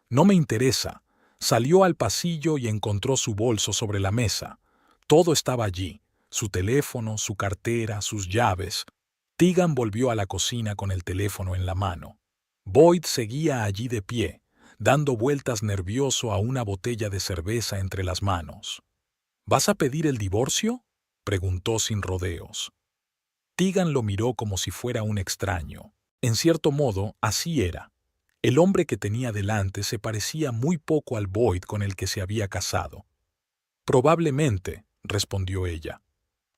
«No me interesa». Salió al pasillo y encontró su bolso sobre la mesa. Todo estaba allí: su teléfono, su cartera, sus llaves. Tegan volvió a la cocina con el teléfono en la mano. Boyd seguía allí de pie, dando vueltas nervioso a una botella de cerveza entre las manos. «¿Vas a pedir el divorcio?», preguntó sin rodeos. Tegan lo miró como si fuera un extraño. En cierto modo, así era. El hombre que tenía delante se parecía muy poco al Boyd con el que se había casado. «Probablemente», respondió ella.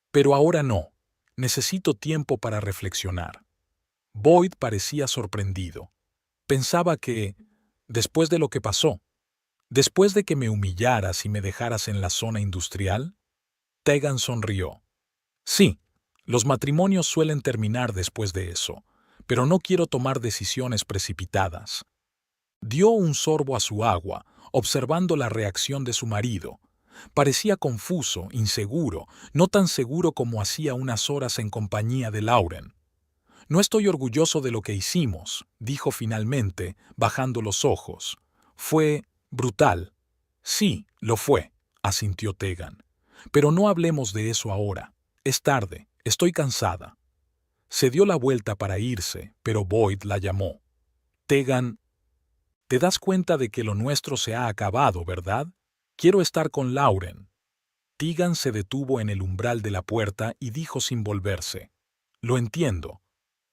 «Pero ahora no. Necesito tiempo para reflexionar». Boyd parecía sorprendido. Pensaba que, después de lo que pasó, después de que me humillaras y me dejaras en la zona industrial. Tegan sonrió. «Sí, los matrimonios suelen terminar después de eso, pero no quiero tomar decisiones precipitadas». Dio un sorbo a su agua, observando la reacción de su marido. Parecía confuso, inseguro, no tan seguro como hacía unas horas en compañía de Lauren. «No estoy orgulloso de lo que hicimos», dijo finalmente, bajando los ojos. «Fue brutal». «Sí, lo fue», asintió Tegan. «Pero no hablemos de eso ahora. Es tarde, estoy cansada». Se dio la vuelta para irse, pero Boyd la llamó. «Tegan, te das cuenta de que lo nuestro se ha acabado, ¿verdad? Quiero estar con Lauren». Tegan se detuvo en el umbral de la puerta y dijo sin volverse. «Lo entiendo,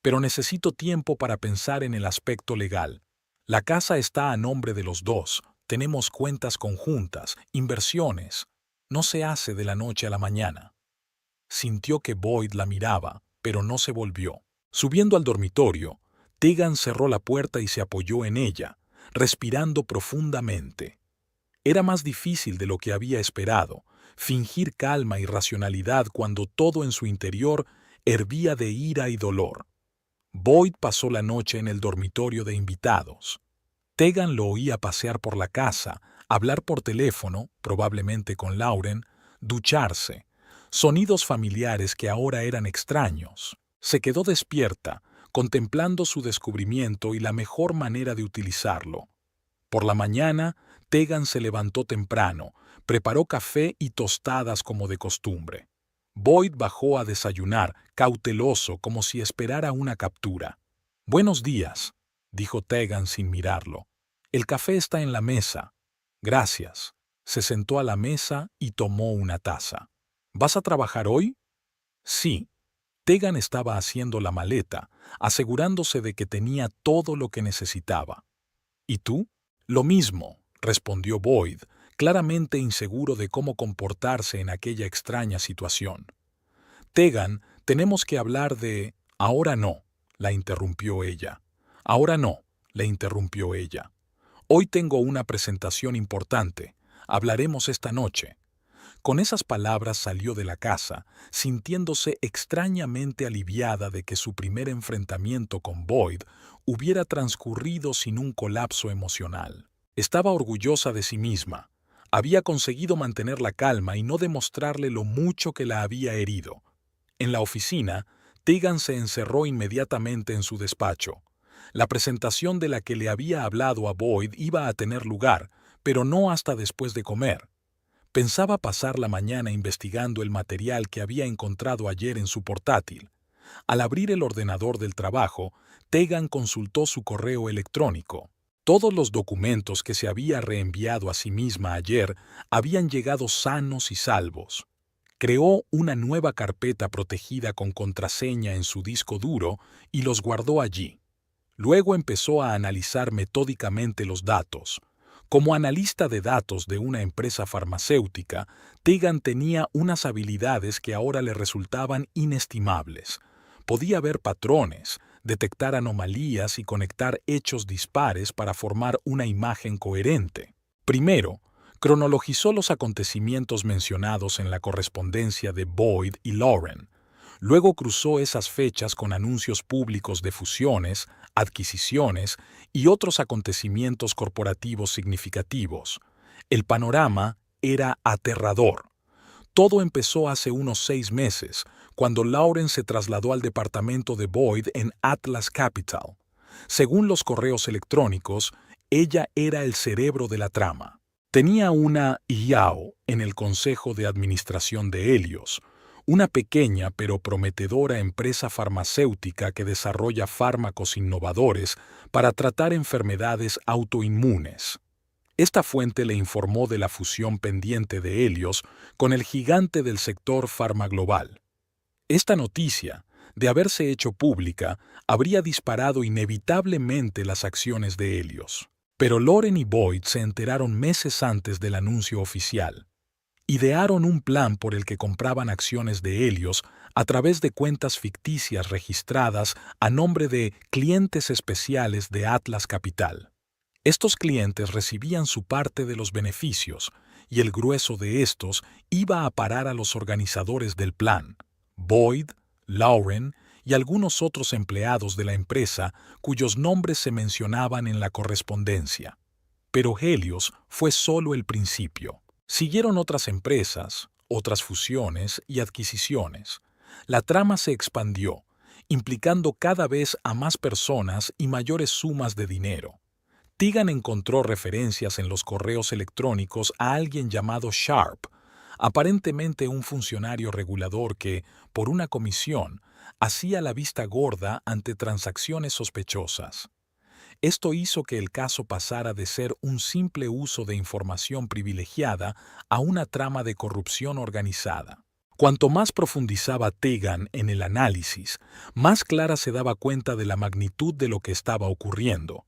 pero necesito tiempo para pensar en el aspecto legal. La casa está a nombre de los dos, tenemos cuentas conjuntas, inversiones. No se hace de la noche a la mañana». Sintió que Boyd la miraba, pero no se volvió. Subiendo al dormitorio, Tegan cerró la puerta y se apoyó en ella, respirando profundamente. Era más difícil de lo que había esperado, fingir calma y racionalidad cuando todo en su interior hervía de ira y dolor. Boyd pasó la noche en el dormitorio de invitados. Tegan lo oía pasear por la casa, hablar por teléfono, probablemente con Lauren, ducharse. Sonidos familiares que ahora eran extraños. Se quedó despierta, contemplando su descubrimiento y la mejor manera de utilizarlo. Por la mañana, Tegan se levantó temprano, preparó café y tostadas como de costumbre. Boyd bajó a desayunar, cauteloso, como si esperara una captura. «Buenos días», dijo Tegan sin mirarlo. «El café está en la mesa». «Gracias». Se sentó a la mesa y tomó una taza. «¿Vas a trabajar hoy?». «Sí». Tegan estaba haciendo la maleta, asegurándose de que tenía todo lo que necesitaba. «¿Y tú?». «Lo mismo», respondió Boyd, claramente inseguro de cómo comportarse en aquella extraña situación. «Tegan, tenemos que hablar de...». «Ahora no», la interrumpió ella. «Ahora no», le interrumpió ella. «Hoy tengo una presentación importante. Hablaremos esta noche». Con esas palabras salió de la casa, sintiéndose extrañamente aliviada de que su primer enfrentamiento con Boyd hubiera transcurrido sin un colapso emocional. Estaba orgullosa de sí misma. Había conseguido mantener la calma y no demostrarle lo mucho que la había herido. En la oficina, Tegan se encerró inmediatamente en su despacho. La presentación de la que le había hablado a Boyd iba a tener lugar, pero no hasta después de comer. Pensaba pasar la mañana investigando el material que había encontrado ayer en su portátil. Al abrir el ordenador del trabajo, Tegan consultó su correo electrónico. Todos los documentos que se había reenviado a sí misma ayer habían llegado sanos y salvos. Creó una nueva carpeta protegida con contraseña en su disco duro y los guardó allí. Luego empezó a analizar metódicamente los datos. Como analista de datos de una empresa farmacéutica, Tegan tenía unas habilidades que ahora le resultaban inestimables. Podía ver patrones, detectar anomalías y conectar hechos dispares para formar una imagen coherente. Primero, cronologizó los acontecimientos mencionados en la correspondencia de Boyd y Lauren. Luego cruzó esas fechas con anuncios públicos de fusiones, adquisiciones y otros acontecimientos corporativos significativos. El panorama era aterrador. Todo empezó hace unos 6 meses, cuando Lauren se trasladó al departamento de Boyd en Atlas Capital. Según los correos electrónicos, ella era el cerebro de la trama. Tenía una IAO en el Consejo de Administración de Helios, una pequeña pero prometedora empresa farmacéutica que desarrolla fármacos innovadores para tratar enfermedades autoinmunes. Esta fuente le informó de la fusión pendiente de Helios con el gigante del sector farmaglobal. Esta noticia, de haberse hecho pública, habría disparado inevitablemente las acciones de Helios. Pero Lauren y Boyd se enteraron meses antes del anuncio oficial. Idearon un plan por el que compraban acciones de Helios a través de cuentas ficticias registradas a nombre de clientes especiales de Atlas Capital. Estos clientes recibían su parte de los beneficios, y el grueso de estos iba a parar a los organizadores del plan, Boyd, Lauren y algunos otros empleados de la empresa cuyos nombres se mencionaban en la correspondencia. Pero Helios fue solo el principio. Siguieron otras empresas, otras fusiones y adquisiciones. La trama se expandió, implicando cada vez a más personas y mayores sumas de dinero. Tegan encontró referencias en los correos electrónicos a alguien llamado Sharp, aparentemente un funcionario regulador que, por una comisión, hacía la vista gorda ante transacciones sospechosas. Esto hizo que el caso pasara de ser un simple uso de información privilegiada a una trama de corrupción organizada. Cuanto más profundizaba Tegan en el análisis, más clara se daba cuenta de la magnitud de lo que estaba ocurriendo.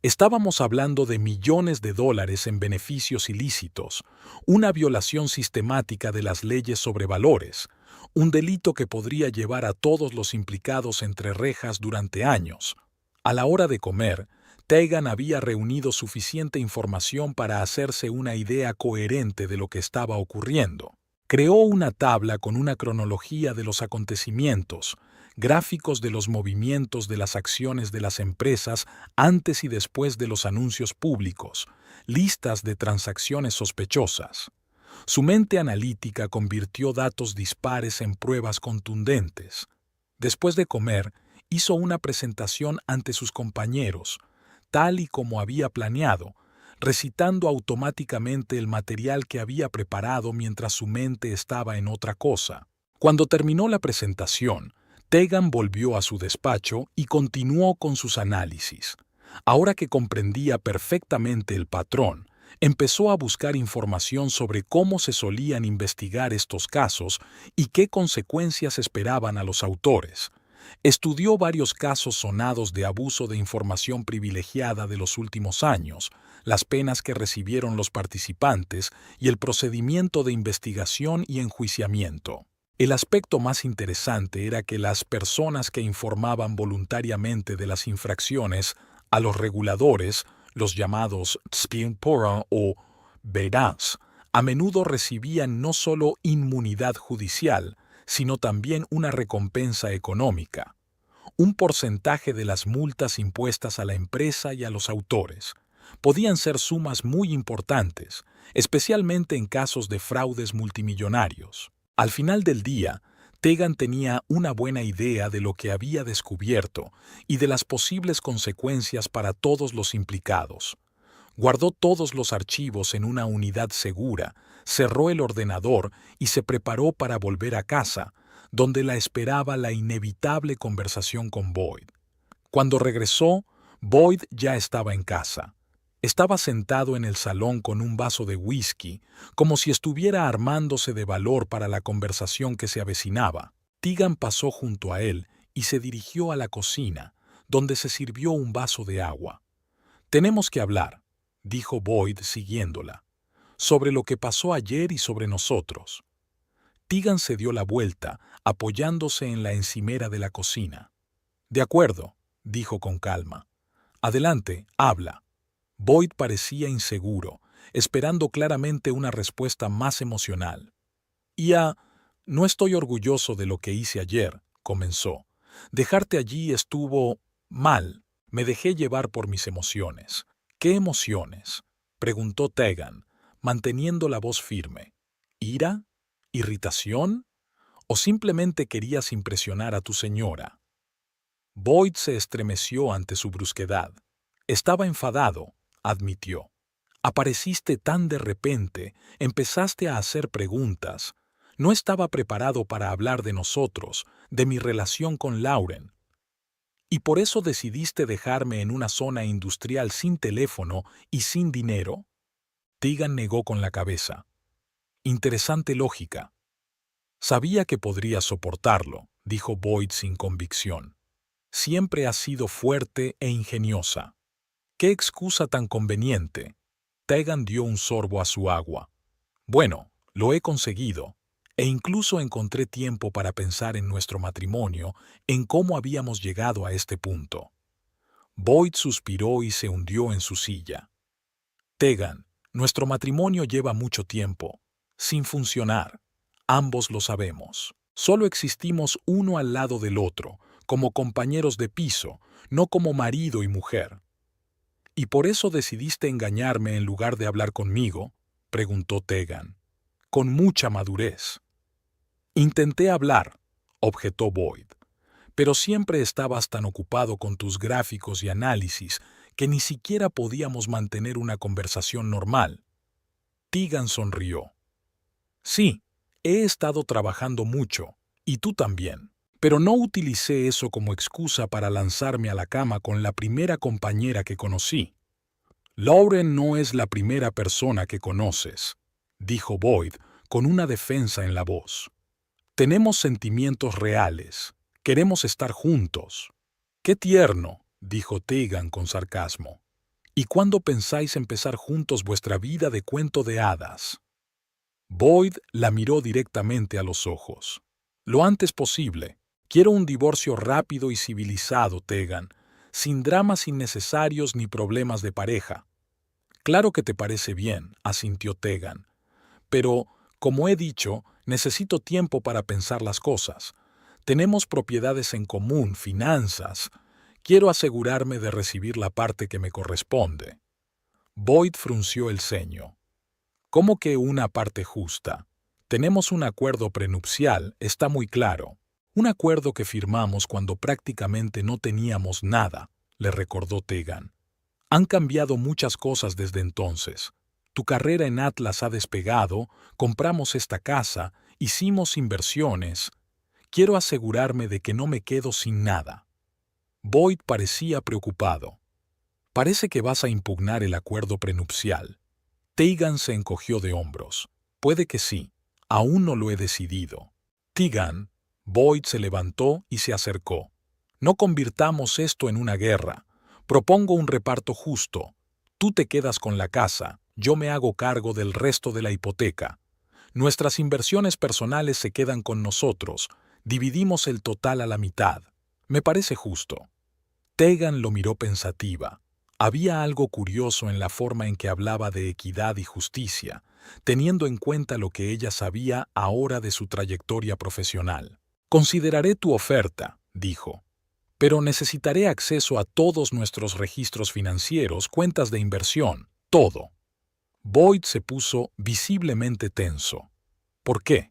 Estábamos hablando de millones de dólares en beneficios ilícitos, una violación sistemática de las leyes sobre valores, un delito que podría llevar a todos los implicados entre rejas durante años. A la hora de comer, Tegan había reunido suficiente información para hacerse una idea coherente de lo que estaba ocurriendo. Creó una tabla con una cronología de los acontecimientos, gráficos de los movimientos de las acciones de las empresas antes y después de los anuncios públicos, listas de transacciones sospechosas. Su mente analítica convirtió datos dispares en pruebas contundentes. Después de comer, hizo una presentación ante sus compañeros, tal y como había planeado, recitando automáticamente el material que había preparado mientras su mente estaba en otra cosa. Cuando terminó la presentación, Tegan volvió a su despacho y continuó con sus análisis. Ahora que comprendía perfectamente el patrón, empezó a buscar información sobre cómo se solían investigar estos casos y qué consecuencias esperaban a los autores. Estudió varios casos sonados de abuso de información privilegiada de los últimos años, las penas que recibieron los participantes y el procedimiento de investigación y enjuiciamiento. El aspecto más interesante era que las personas que informaban voluntariamente de las infracciones a los reguladores, los llamados Spionpora o Vedas, a menudo recibían no solo inmunidad judicial, sino también una recompensa económica, un porcentaje de las multas impuestas a la empresa y a los autores. Podían ser sumas muy importantes, especialmente en casos de fraudes multimillonarios. Al final del día, Tegan tenía una buena idea de lo que había descubierto y de las posibles consecuencias para todos los implicados. Guardó todos los archivos en una unidad segura, cerró el ordenador y se preparó para volver a casa, donde la esperaba la inevitable conversación con Boyd. Cuando regresó, Boyd ya estaba en casa. Estaba sentado en el salón con un vaso de whisky, como si estuviera armándose de valor para la conversación que se avecinaba. Tegan pasó junto a él y se dirigió a la cocina, donde se sirvió un vaso de agua. «Tenemos que hablar», dijo Boyd siguiéndola, «sobre lo que pasó ayer y sobre nosotros». Tegan se dio la vuelta, apoyándose en la encimera de la cocina. «De acuerdo», dijo con calma. «Adelante, habla». Boyd parecía inseguro, esperando claramente una respuesta más emocional. No estoy orgulloso de lo que hice ayer», comenzó. «Dejarte allí estuvo mal. Me dejé llevar por mis emociones». «¿Qué emociones?», preguntó Tegan, manteniendo la voz firme. «¿Ira? ¿Irritación? ¿O simplemente querías impresionar a tu señora?». Boyd se estremeció ante su brusquedad. «Estaba enfadado», admitió. «Apareciste tan de repente, empezaste a hacer preguntas. No estaba preparado para hablar de nosotros, de mi relación con Lauren. ¿Y por eso decidiste dejarme en una zona industrial sin teléfono y sin dinero?». Tegan negó con la cabeza. «Interesante lógica». «Sabía que podrías soportarlo», dijo Boyd sin convicción. «Siempre has sido fuerte e ingeniosa». «¿Qué excusa tan conveniente?». Tegan dio un sorbo a su agua. «Bueno, lo he conseguido. E incluso encontré tiempo para pensar en nuestro matrimonio, en cómo habíamos llegado a este punto». Boyd suspiró y se hundió en su silla. «Tegan, nuestro matrimonio lleva mucho tiempo, sin funcionar. Ambos lo sabemos. Solo existimos uno al lado del otro, como compañeros de piso, no como marido y mujer». «¿Y por eso decidiste engañarme en lugar de hablar conmigo?», preguntó Tegan, con mucha madurez. «Intenté hablar», objetó Boyd, «pero siempre estabas tan ocupado con tus gráficos y análisis que ni siquiera podíamos mantener una conversación normal». Tegan sonrió. «Sí, he estado trabajando mucho, y tú también. Pero no utilicé eso como excusa para lanzarme a la cama con la primera compañera que conocí». «Lauren no es la primera persona que conoces», dijo Boyd con una defensa en la voz. «Tenemos sentimientos reales. Queremos estar juntos». «Qué tierno», dijo Tegan con sarcasmo. «¿Y cuándo pensáis empezar juntos vuestra vida de cuento de hadas?». Boyd la miró directamente a los ojos. «Lo antes posible. Quiero un divorcio rápido y civilizado, Tegan, sin dramas innecesarios ni problemas de pareja». «Claro que te parece bien», asintió Tegan. «Pero, como he dicho, necesito tiempo para pensar las cosas. Tenemos propiedades en común, finanzas. Quiero asegurarme de recibir la parte que me corresponde». Boyd frunció el ceño. «¿Cómo que una parte justa? Tenemos un acuerdo prenupcial, está muy claro. Un acuerdo que firmamos cuando prácticamente no teníamos nada», le recordó Tegan. «Han cambiado muchas cosas desde entonces. Tu carrera en Atlas ha despegado, compramos esta casa, hicimos inversiones. Quiero asegurarme de que no me quedo sin nada». Boyd parecía preocupado. «Parece que vas a impugnar el acuerdo prenupcial». Tegan se encogió de hombros. «Puede que sí. Aún no lo he decidido». «Tegan», Boyd se levantó y se acercó. «No convirtamos esto en una guerra. Propongo un reparto justo. Tú te quedas con la casa, yo me hago cargo del resto de la hipoteca. Nuestras inversiones personales se quedan con nosotros. Dividimos el total a la mitad. Me parece justo». Tegan lo miró pensativa. Había algo curioso en la forma en que hablaba de equidad y justicia, teniendo en cuenta lo que ella sabía ahora de su trayectoria profesional. «Consideraré tu oferta», dijo. «Pero necesitaré acceso a todos nuestros registros financieros, cuentas de inversión, todo». Boyd se puso visiblemente tenso. «¿Por qué?».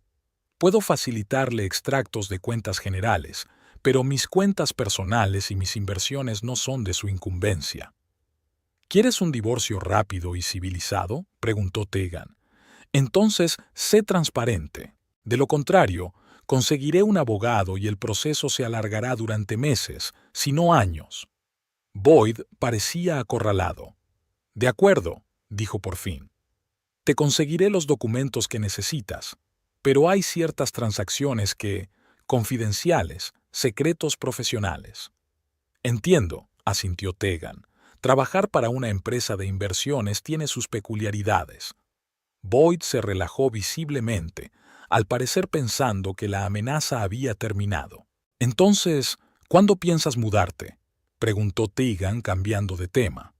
«Puedo facilitarle extractos de cuentas generales, pero mis cuentas personales y mis inversiones no son de su incumbencia». «¿Quieres un divorcio rápido y civilizado?», preguntó Tegan. «Entonces, sé transparente. De lo contrario, Conseguiré un abogado y el proceso se alargará durante meses, si no años. Boyd parecía acorralado. De acuerdo, dijo por fin. Te conseguiré los documentos que necesitas, pero hay ciertas transacciones confidenciales, secretos profesionales. Entiendo, asintió Tegan. Trabajar para una empresa de inversiones tiene sus peculiaridades. Boyd se relajó visiblemente, al parecer pensando que la amenaza había terminado. Entonces, ¿cuándo piensas mudarte?, preguntó Tegan cambiando de tema.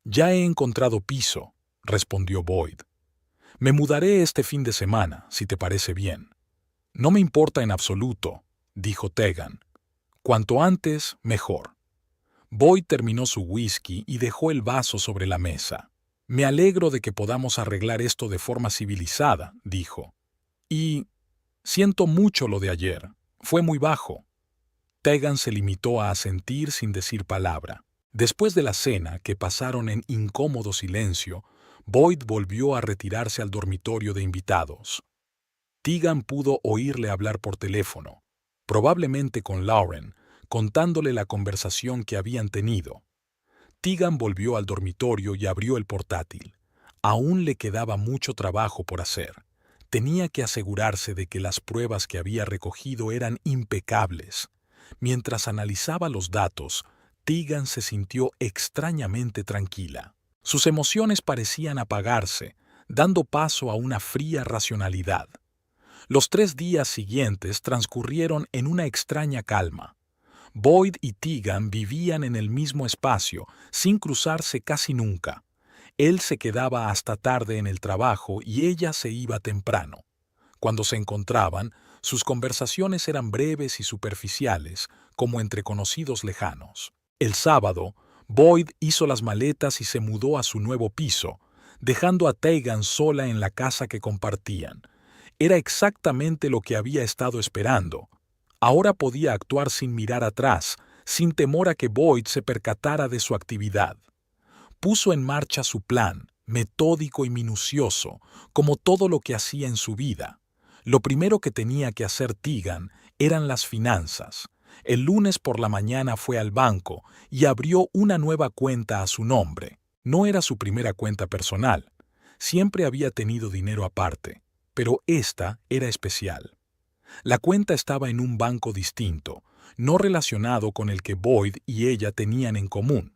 Ya he encontrado piso, respondió Boyd. Me mudaré este fin de semana, si te parece bien. No me importa en absoluto, dijo Tegan. Cuanto antes, mejor. Boyd terminó su whisky y dejó el vaso sobre la mesa. Me alegro de que podamos arreglar esto de forma civilizada, dijo. Y siento mucho lo de ayer. Fue muy bajo. Tegan se limitó a asentir sin decir palabra. Después de la cena, que pasaron en incómodo silencio, Boyd volvió a retirarse al dormitorio de invitados. Tegan pudo oírle hablar por teléfono, probablemente con Lauren, contándole la conversación que habían tenido. Tegan volvió al dormitorio y abrió el portátil. Aún le quedaba mucho trabajo por hacer. Tenía que asegurarse de que las pruebas que había recogido eran impecables. Mientras analizaba los datos, Tegan se sintió extrañamente tranquila. Sus emociones parecían apagarse, dando paso a una fría racionalidad. Los 3 días siguientes transcurrieron en una extraña calma. Boyd y Tegan vivían en el mismo espacio, sin cruzarse casi nunca. Él se quedaba hasta tarde en el trabajo y ella se iba temprano. Cuando se encontraban, sus conversaciones eran breves y superficiales, como entre conocidos lejanos. El sábado, Boyd hizo las maletas y se mudó a su nuevo piso, dejando a Tegan sola en la casa que compartían. Era exactamente lo que había estado esperando. Ahora podía actuar sin mirar atrás, sin temor a que Boyd se percatara de su actividad. Puso en marcha su plan, metódico y minucioso, como todo lo que hacía en su vida. Lo primero que tenía que hacer Tegan eran las finanzas. El lunes por la mañana fue al banco y abrió una nueva cuenta a su nombre. No era su primera cuenta personal. Siempre había tenido dinero aparte, pero esta era especial. La cuenta estaba en un banco distinto, no relacionado con el que Boyd y ella tenían en común.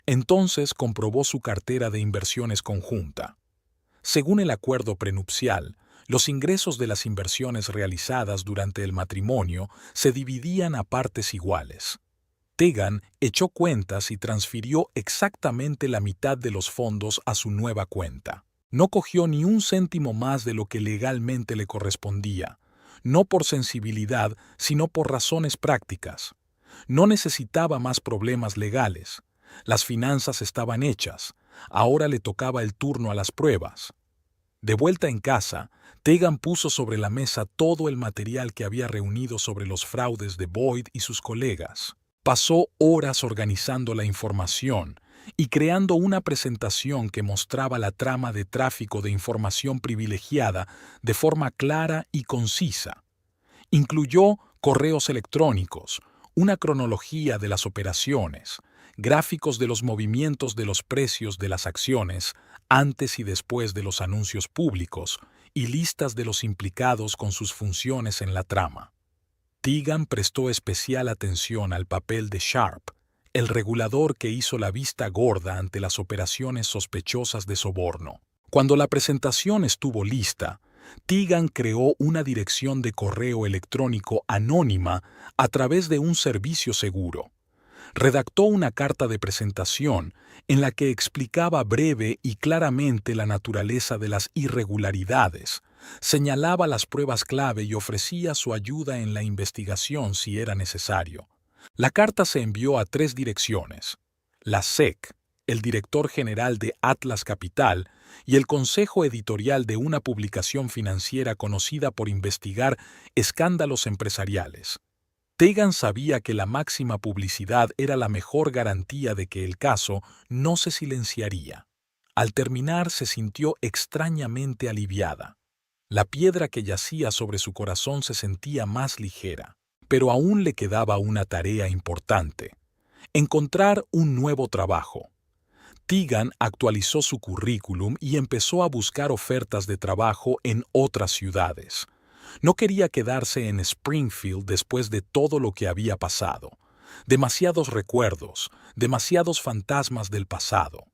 Entonces comprobó su cartera de inversiones conjunta. Según el acuerdo prenupcial, los ingresos de las inversiones realizadas durante el matrimonio se dividían a partes iguales. Tegan echó cuentas y transfirió exactamente la mitad de los fondos a su nueva cuenta. No cogió ni un céntimo más de lo que legalmente le correspondía, no por sensibilidad, sino por razones prácticas. No necesitaba más problemas legales. Las finanzas estaban hechas. Ahora le tocaba el turno a las pruebas. De vuelta en casa, Tegan puso sobre la mesa todo el material que había reunido sobre los fraudes de Boyd y sus colegas. Pasó horas organizando la información y creando una presentación que mostraba la trama de tráfico de información privilegiada de forma clara y concisa. Incluyó correos electrónicos, una cronología de las operaciones, gráficos de los movimientos de los precios de las acciones antes y después de los anuncios públicos y listas de los implicados con sus funciones en la trama. Tegan prestó especial atención al papel de Sharp, el regulador que hizo la vista gorda ante las operaciones sospechosas de soborno. Cuando la presentación estuvo lista, Tegan creó una dirección de correo electrónico anónima a través de un servicio seguro. Redactó una carta de presentación en la que explicaba breve y claramente la naturaleza de las irregularidades, señalaba las pruebas clave y ofrecía su ayuda en la investigación si era necesario. La carta se envió a 3 direcciones: la SEC, el director general de Atlas Capital y el consejo editorial de una publicación financiera conocida por investigar escándalos empresariales. Tegan sabía que la máxima publicidad era la mejor garantía de que el caso no se silenciaría. Al terminar se sintió extrañamente aliviada. La piedra que yacía sobre su corazón se sentía más ligera, pero aún le quedaba una tarea importante: encontrar un nuevo trabajo. Tegan actualizó su currículum y empezó a buscar ofertas de trabajo en otras ciudades. No quería quedarse en Springfield después de todo lo que había pasado. Demasiados recuerdos, demasiados fantasmas del pasado.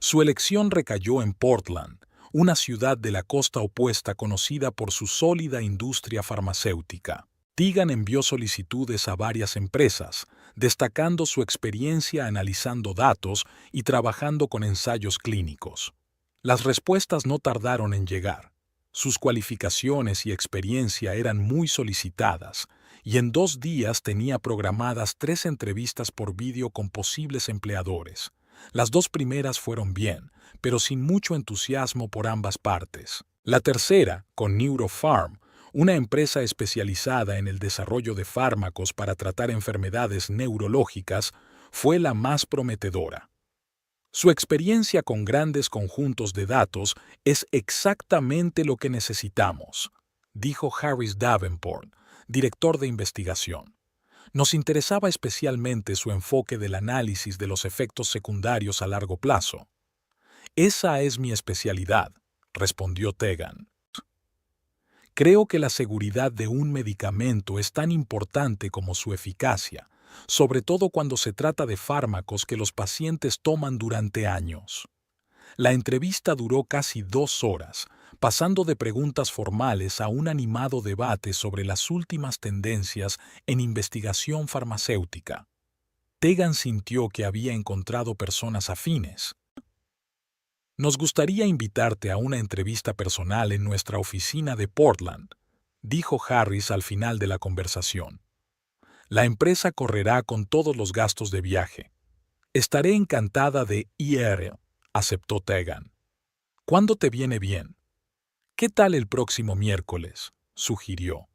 Su elección recayó en Portland, una ciudad de la costa opuesta conocida por su sólida industria farmacéutica. Tegan envió solicitudes a varias empresas, destacando su experiencia analizando datos y trabajando con ensayos clínicos. Las respuestas no tardaron en llegar. Sus cualificaciones y experiencia eran muy solicitadas, y en 2 días tenía programadas 3 entrevistas por vídeo con posibles empleadores. Las 2 primeras fueron bien, pero sin mucho entusiasmo por ambas partes. La tercera, con Neuropharm, una empresa especializada en el desarrollo de fármacos para tratar enfermedades neurológicas, fue la más prometedora. Su experiencia con grandes conjuntos de datos es exactamente lo que necesitamos, dijo Harris Davenport, director de investigación. Nos interesaba especialmente su enfoque del análisis de los efectos secundarios a largo plazo. Esa es mi especialidad, respondió Tegan. Creo que la seguridad de un medicamento es tan importante como su eficacia, sobre todo cuando se trata de fármacos que los pacientes toman durante años. La entrevista duró casi 2 horas, pasando de preguntas formales a un animado debate sobre las últimas tendencias en investigación farmacéutica. Tegan sintió que había encontrado personas afines. Nos gustaría invitarte a una entrevista personal en nuestra oficina de Portland, dijo Harris al final de la conversación. La empresa correrá con todos los gastos de viaje. Estaré encantada de ir, aceptó Tegan. ¿Cuándo te viene bien? ¿Qué tal el próximo miércoles?, sugirió.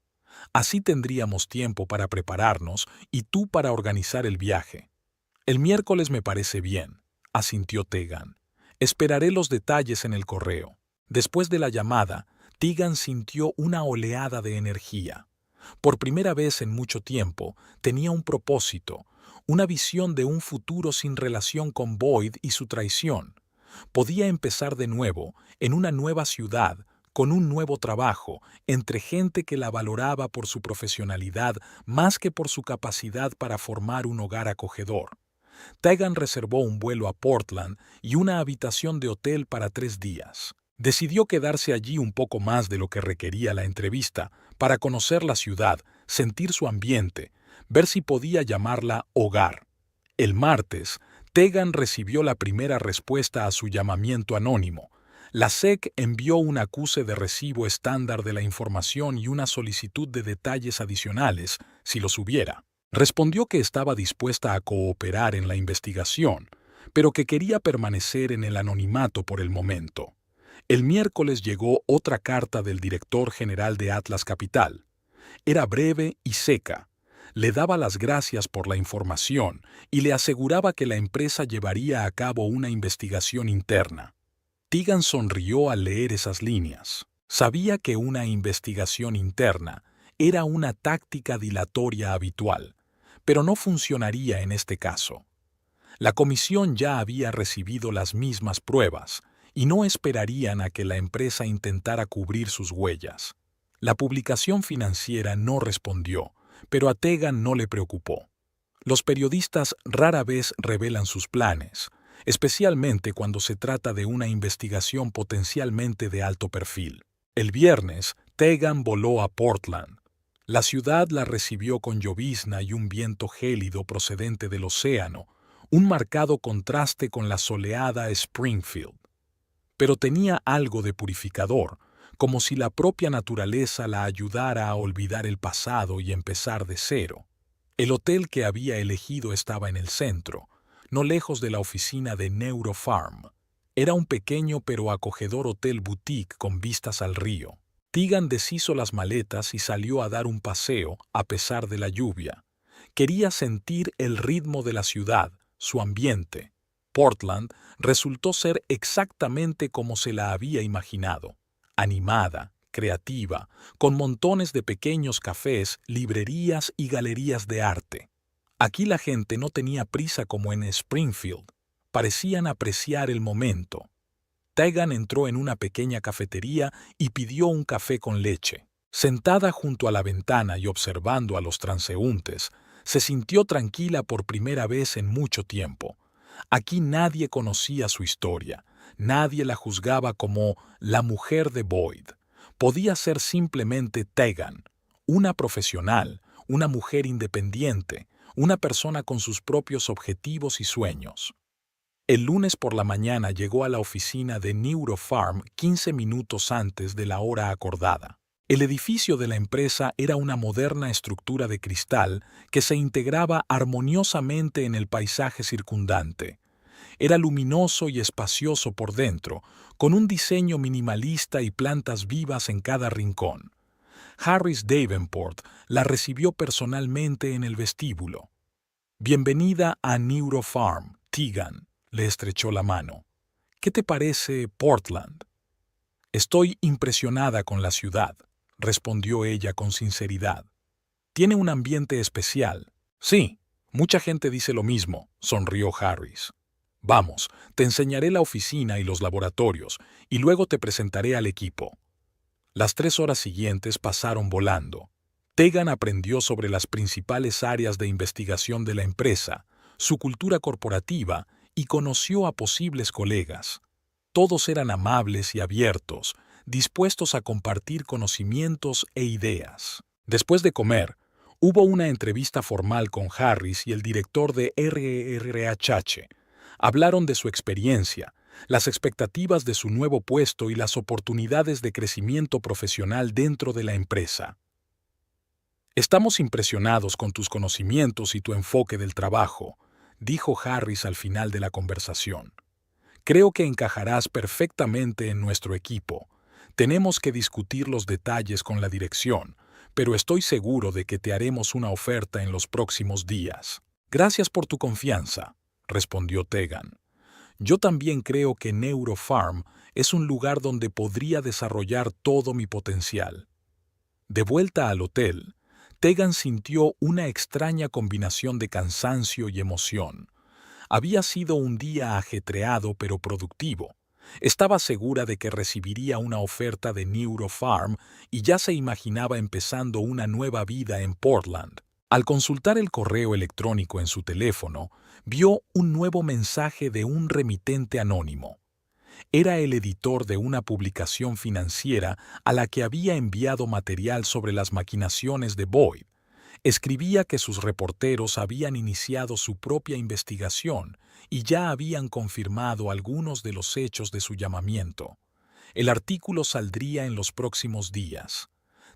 Así tendríamos tiempo para prepararnos y tú para organizar el viaje. El miércoles me parece bien, asintió Tegan. Esperaré los detalles en el correo. Después de la llamada, Tegan sintió una oleada de energía. Por primera vez en mucho tiempo, tenía un propósito, una visión de un futuro sin relación con Boyd y su traición. Podía empezar de nuevo, en una nueva ciudad, con un nuevo trabajo, entre gente que la valoraba por su profesionalidad más que por su capacidad para formar un hogar acogedor. Tegan reservó un vuelo a Portland y una habitación de hotel para 3 días. Decidió quedarse allí un poco más de lo que requería la entrevista, para conocer la ciudad, sentir su ambiente, ver si podía llamarla hogar. El martes, Tegan recibió la primera respuesta a su llamamiento anónimo. La SEC envió un acuse de recibo estándar de la información y una solicitud de detalles adicionales, si los hubiera. Respondió que estaba dispuesta a cooperar en la investigación, pero que quería permanecer en el anonimato por el momento. El miércoles llegó otra carta del director general de Atlas Capital. Era breve y seca. Le daba las gracias por la información y le aseguraba que la empresa llevaría a cabo una investigación interna. Tegan sonrió al leer esas líneas. Sabía que una investigación interna era una táctica dilatoria habitual, pero no funcionaría en este caso. La comisión ya había recibido las mismas pruebas y no esperarían a que la empresa intentara cubrir sus huellas. La publicación financiera no respondió, pero a Tegan no le preocupó. Los periodistas rara vez revelan sus planes, especialmente cuando se trata de una investigación potencialmente de alto perfil. El viernes, Tegan voló a Portland. La ciudad la recibió con llovizna y un viento gélido procedente del océano, un marcado contraste con la soleada Springfield. Pero tenía algo de purificador, como si la propia naturaleza la ayudara a olvidar el pasado y empezar de cero. El hotel que había elegido estaba en el centro, no lejos de la oficina de Neuropharm. Era un pequeño pero acogedor hotel boutique con vistas al río. Tegan deshizo las maletas y salió a dar un paseo a pesar de la lluvia. Quería sentir el ritmo de la ciudad, su ambiente. Portland resultó ser exactamente como se la había imaginado: animada, creativa, con montones de pequeños cafés, librerías y galerías de arte. Aquí la gente no tenía prisa como en Springfield. Parecían apreciar el momento. Tegan entró en una pequeña cafetería y pidió un café con leche. Sentada junto a la ventana y observando a los transeúntes, se sintió tranquila por primera vez en mucho tiempo. Aquí nadie conocía su historia, nadie la juzgaba como la mujer de Boyd. Podía ser simplemente Tegan, una profesional, una mujer independiente, una persona con sus propios objetivos y sueños. El lunes por la mañana llegó a la oficina de Neurofarm 15 minutos antes de la hora acordada. El edificio de la empresa era una moderna estructura de cristal que se integraba armoniosamente en el paisaje circundante. Era luminoso y espacioso por dentro, con un diseño minimalista y plantas vivas en cada rincón. Harris Davenport la recibió personalmente en el vestíbulo. «Bienvenida a Neurofarm, Tegan», le estrechó la mano. «¿Qué te parece Portland?» «Estoy impresionada con la ciudad», respondió ella con sinceridad. «Tiene un ambiente especial». «Sí, mucha gente dice lo mismo», sonrió Harris. «Vamos, te enseñaré la oficina y los laboratorios, y luego te presentaré al equipo». Las 3 horas siguientes pasaron volando. Tegan aprendió sobre las principales áreas de investigación de la empresa, su cultura corporativa, y conoció a posibles colegas. Todos eran amables y abiertos, dispuestos a compartir conocimientos e ideas. Después de comer, hubo una entrevista formal con Harris y el director de RRHH. Hablaron de su experiencia, las expectativas de su nuevo puesto y las oportunidades de crecimiento profesional dentro de la empresa. «Estamos impresionados con tus conocimientos y tu enfoque del trabajo», dijo Harris al final de la conversación. «Creo que encajarás perfectamente en nuestro equipo. Tenemos que discutir los detalles con la dirección, pero estoy seguro de que te haremos una oferta en los próximos días». «Gracias por tu confianza», respondió Tegan. «Yo también creo que Neurofarm es un lugar donde podría desarrollar todo mi potencial». De vuelta al hotel, Tegan sintió una extraña combinación de cansancio y emoción. Había sido un día ajetreado pero productivo. Estaba segura de que recibiría una oferta de Neurofarm y ya se imaginaba empezando una nueva vida en Portland. Al consultar el correo electrónico en su teléfono, vio un nuevo mensaje de un remitente anónimo. Era el editor de una publicación financiera a la que había enviado material sobre las maquinaciones de Boyd. Escribía que sus reporteros habían iniciado su propia investigación y ya habían confirmado algunos de los hechos de su llamamiento. El artículo saldría en los próximos días.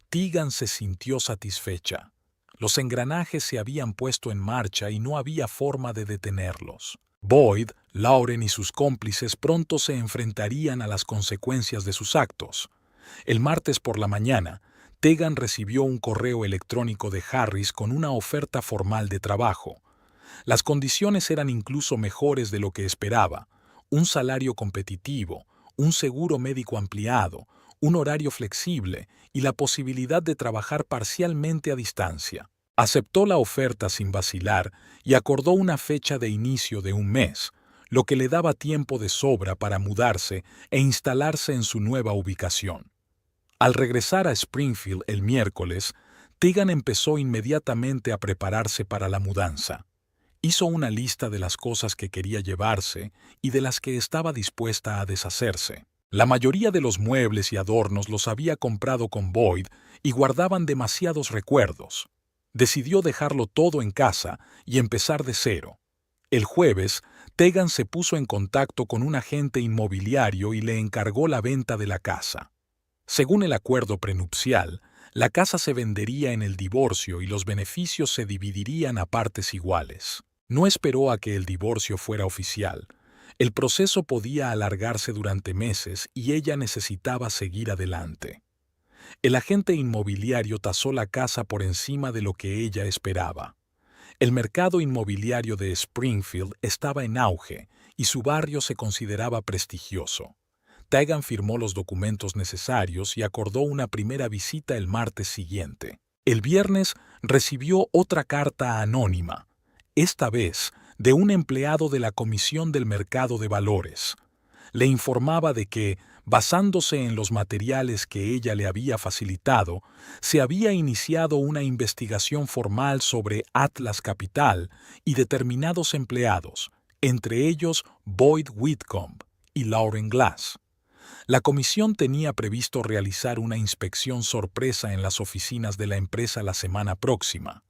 Tegan se sintió satisfecha. Los engranajes se habían puesto en marcha y no había forma de detenerlos. Boyd, Lauren y sus cómplices pronto se enfrentarían a las consecuencias de sus actos. El martes por la mañana, Tegan recibió un correo electrónico de Harris con una oferta formal de trabajo. Las condiciones eran incluso mejores de lo que esperaba: un salario competitivo, un seguro médico ampliado, un horario flexible y la posibilidad de trabajar parcialmente a distancia. Aceptó la oferta sin vacilar y acordó una fecha de inicio de un mes, lo que le daba tiempo de sobra para mudarse e instalarse en su nueva ubicación. Al regresar a Springfield el miércoles, Tegan empezó inmediatamente a prepararse para la mudanza. Hizo una lista de las cosas que quería llevarse y de las que estaba dispuesta a deshacerse. La mayoría de los muebles y adornos los había comprado con Boyd y guardaban demasiados recuerdos. Decidió dejarlo todo en casa y empezar de cero. El jueves, Tegan se puso en contacto con un agente inmobiliario y le encargó la venta de la casa. Según el acuerdo prenupcial, la casa se vendería en el divorcio y los beneficios se dividirían a partes iguales. No esperó a que el divorcio fuera oficial. El proceso podía alargarse durante meses y ella necesitaba seguir adelante. El agente inmobiliario tasó la casa por encima de lo que ella esperaba. El mercado inmobiliario de Springfield estaba en auge y su barrio se consideraba prestigioso. Tegan firmó los documentos necesarios y acordó una primera visita el martes siguiente. El viernes recibió otra carta anónima, esta vez de un empleado de la Comisión del Mercado de Valores. Le informaba de que, basándose en los materiales que ella le había facilitado, se había iniciado una investigación formal sobre Atlas Capital y determinados empleados, entre ellos Boyd Whitcomb y Lauren Glass. La comisión tenía previsto realizar una inspección sorpresa en las oficinas de la empresa la semana próxima.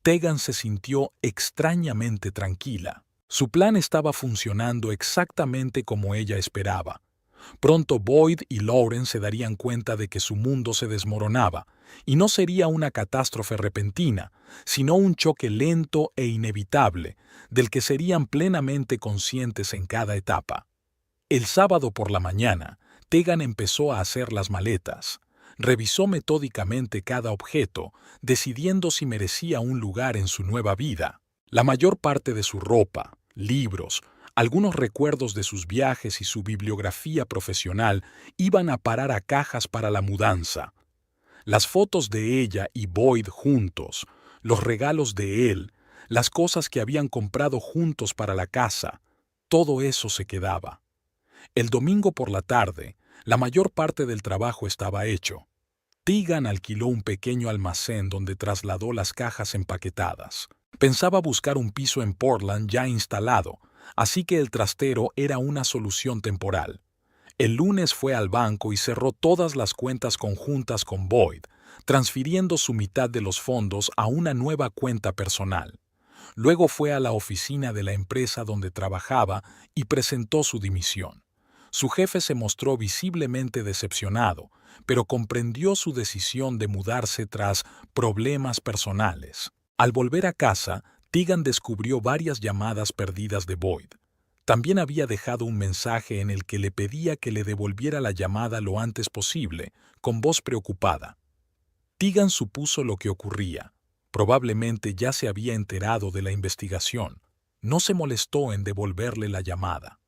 Tegan se sintió extrañamente tranquila. Su plan estaba funcionando exactamente como ella esperaba. Pronto Boyd y Lauren se darían cuenta de que su mundo se desmoronaba, y no sería una catástrofe repentina, sino un choque lento e inevitable, del que serían plenamente conscientes en cada etapa. El sábado por la mañana, Tegan empezó a hacer las maletas. Revisó metódicamente cada objeto, decidiendo si merecía un lugar en su nueva vida. La mayor parte de su ropa, libros, algunos recuerdos de sus viajes y su bibliografía profesional iban a parar a cajas para la mudanza. Las fotos de ella y Boyd juntos, los regalos de él, las cosas que habían comprado juntos para la casa, todo eso se quedaba. El domingo por la tarde, la mayor parte del trabajo estaba hecho. Tegan alquiló un pequeño almacén donde trasladó las cajas empaquetadas. Pensaba buscar un piso en Portland ya instalado, así que el trastero era una solución temporal. El lunes fue al banco y cerró todas las cuentas conjuntas con Boyd, transfiriendo su mitad de los fondos a una nueva cuenta personal. Luego fue a la oficina de la empresa donde trabajaba y presentó su dimisión. Su jefe se mostró visiblemente decepcionado, pero comprendió su decisión de mudarse tras problemas personales. Al volver a casa, Tegan descubrió varias llamadas perdidas de Boyd. También había dejado un mensaje en el que le pedía que le devolviera la llamada lo antes posible, con voz preocupada. Tegan supuso lo que ocurría. Probablemente ya se había enterado de la investigación. No se molestó en devolverle la llamada.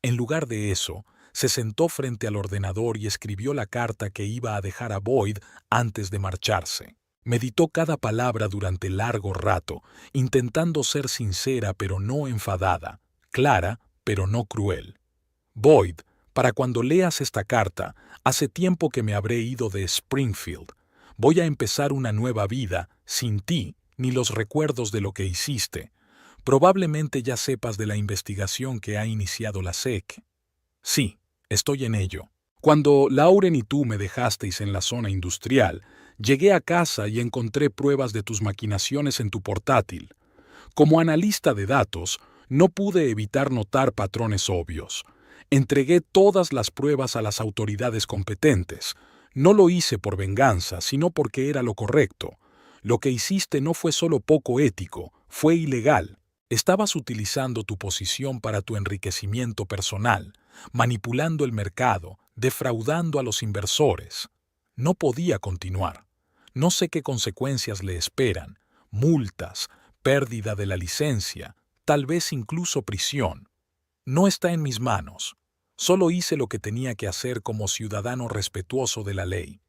En lugar de eso, se sentó frente al ordenador y escribió la carta que iba a dejar a Boyd antes de marcharse. Meditó cada palabra durante largo rato, intentando ser sincera pero no enfadada, clara pero no cruel. Boyd, para cuando leas esta carta, hace tiempo que me habré ido de Springfield. Voy a empezar una nueva vida, sin ti, ni los recuerdos de lo que hiciste. Probablemente ya sepas de la investigación que ha iniciado la SEC. Sí, estoy en ello. Cuando Lauren y tú me dejasteis en la zona industrial, llegué a casa y encontré pruebas de tus maquinaciones en tu portátil. Como analista de datos, no pude evitar notar patrones obvios. Entregué todas las pruebas a las autoridades competentes. No lo hice por venganza, sino porque era lo correcto. Lo que hiciste no fue solo poco ético, fue ilegal. Estabas utilizando tu posición para tu enriquecimiento personal, manipulando el mercado, defraudando a los inversores. No podía continuar. No sé qué consecuencias le esperan, multas, pérdida de la licencia, tal vez incluso prisión. No está en mis manos. Solo hice lo que tenía que hacer como ciudadano respetuoso de la ley.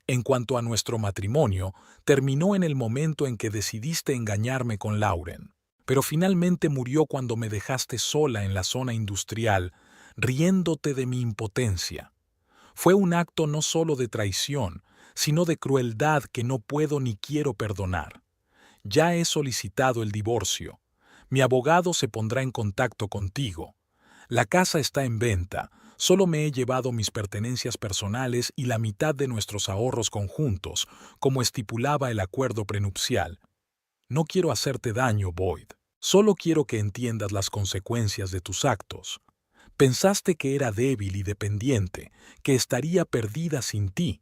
En cuanto a nuestro matrimonio, terminó en el momento en que decidiste engañarme con Lauren. Pero finalmente murió cuando me dejaste sola en la zona industrial, riéndote de mi impotencia. Fue un acto no solo de traición, sino de crueldad que no puedo ni quiero perdonar. Ya he solicitado el divorcio. Mi abogado se pondrá en contacto contigo. La casa está en venta. Solo me he llevado mis pertenencias personales y la mitad de nuestros ahorros conjuntos, como estipulaba el acuerdo prenupcial. No quiero hacerte daño, Boyd. Solo quiero que entiendas las consecuencias de tus actos. Pensaste que era débil y dependiente, que estaría perdida sin ti.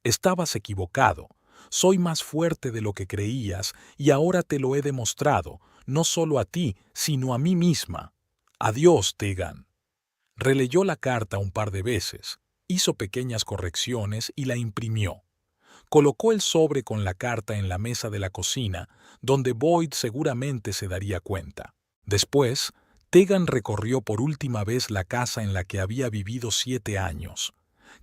Estabas equivocado. Soy más fuerte de lo que creías y ahora te lo he demostrado, no solo a ti, sino a mí misma. Adiós, Tegan. Releyó la carta un par de veces, hizo pequeñas correcciones y la imprimió. Colocó el sobre con la carta en la mesa de la cocina, donde Boyd seguramente se daría cuenta. Después, Tegan recorrió por última vez la casa en la que había vivido 7 años.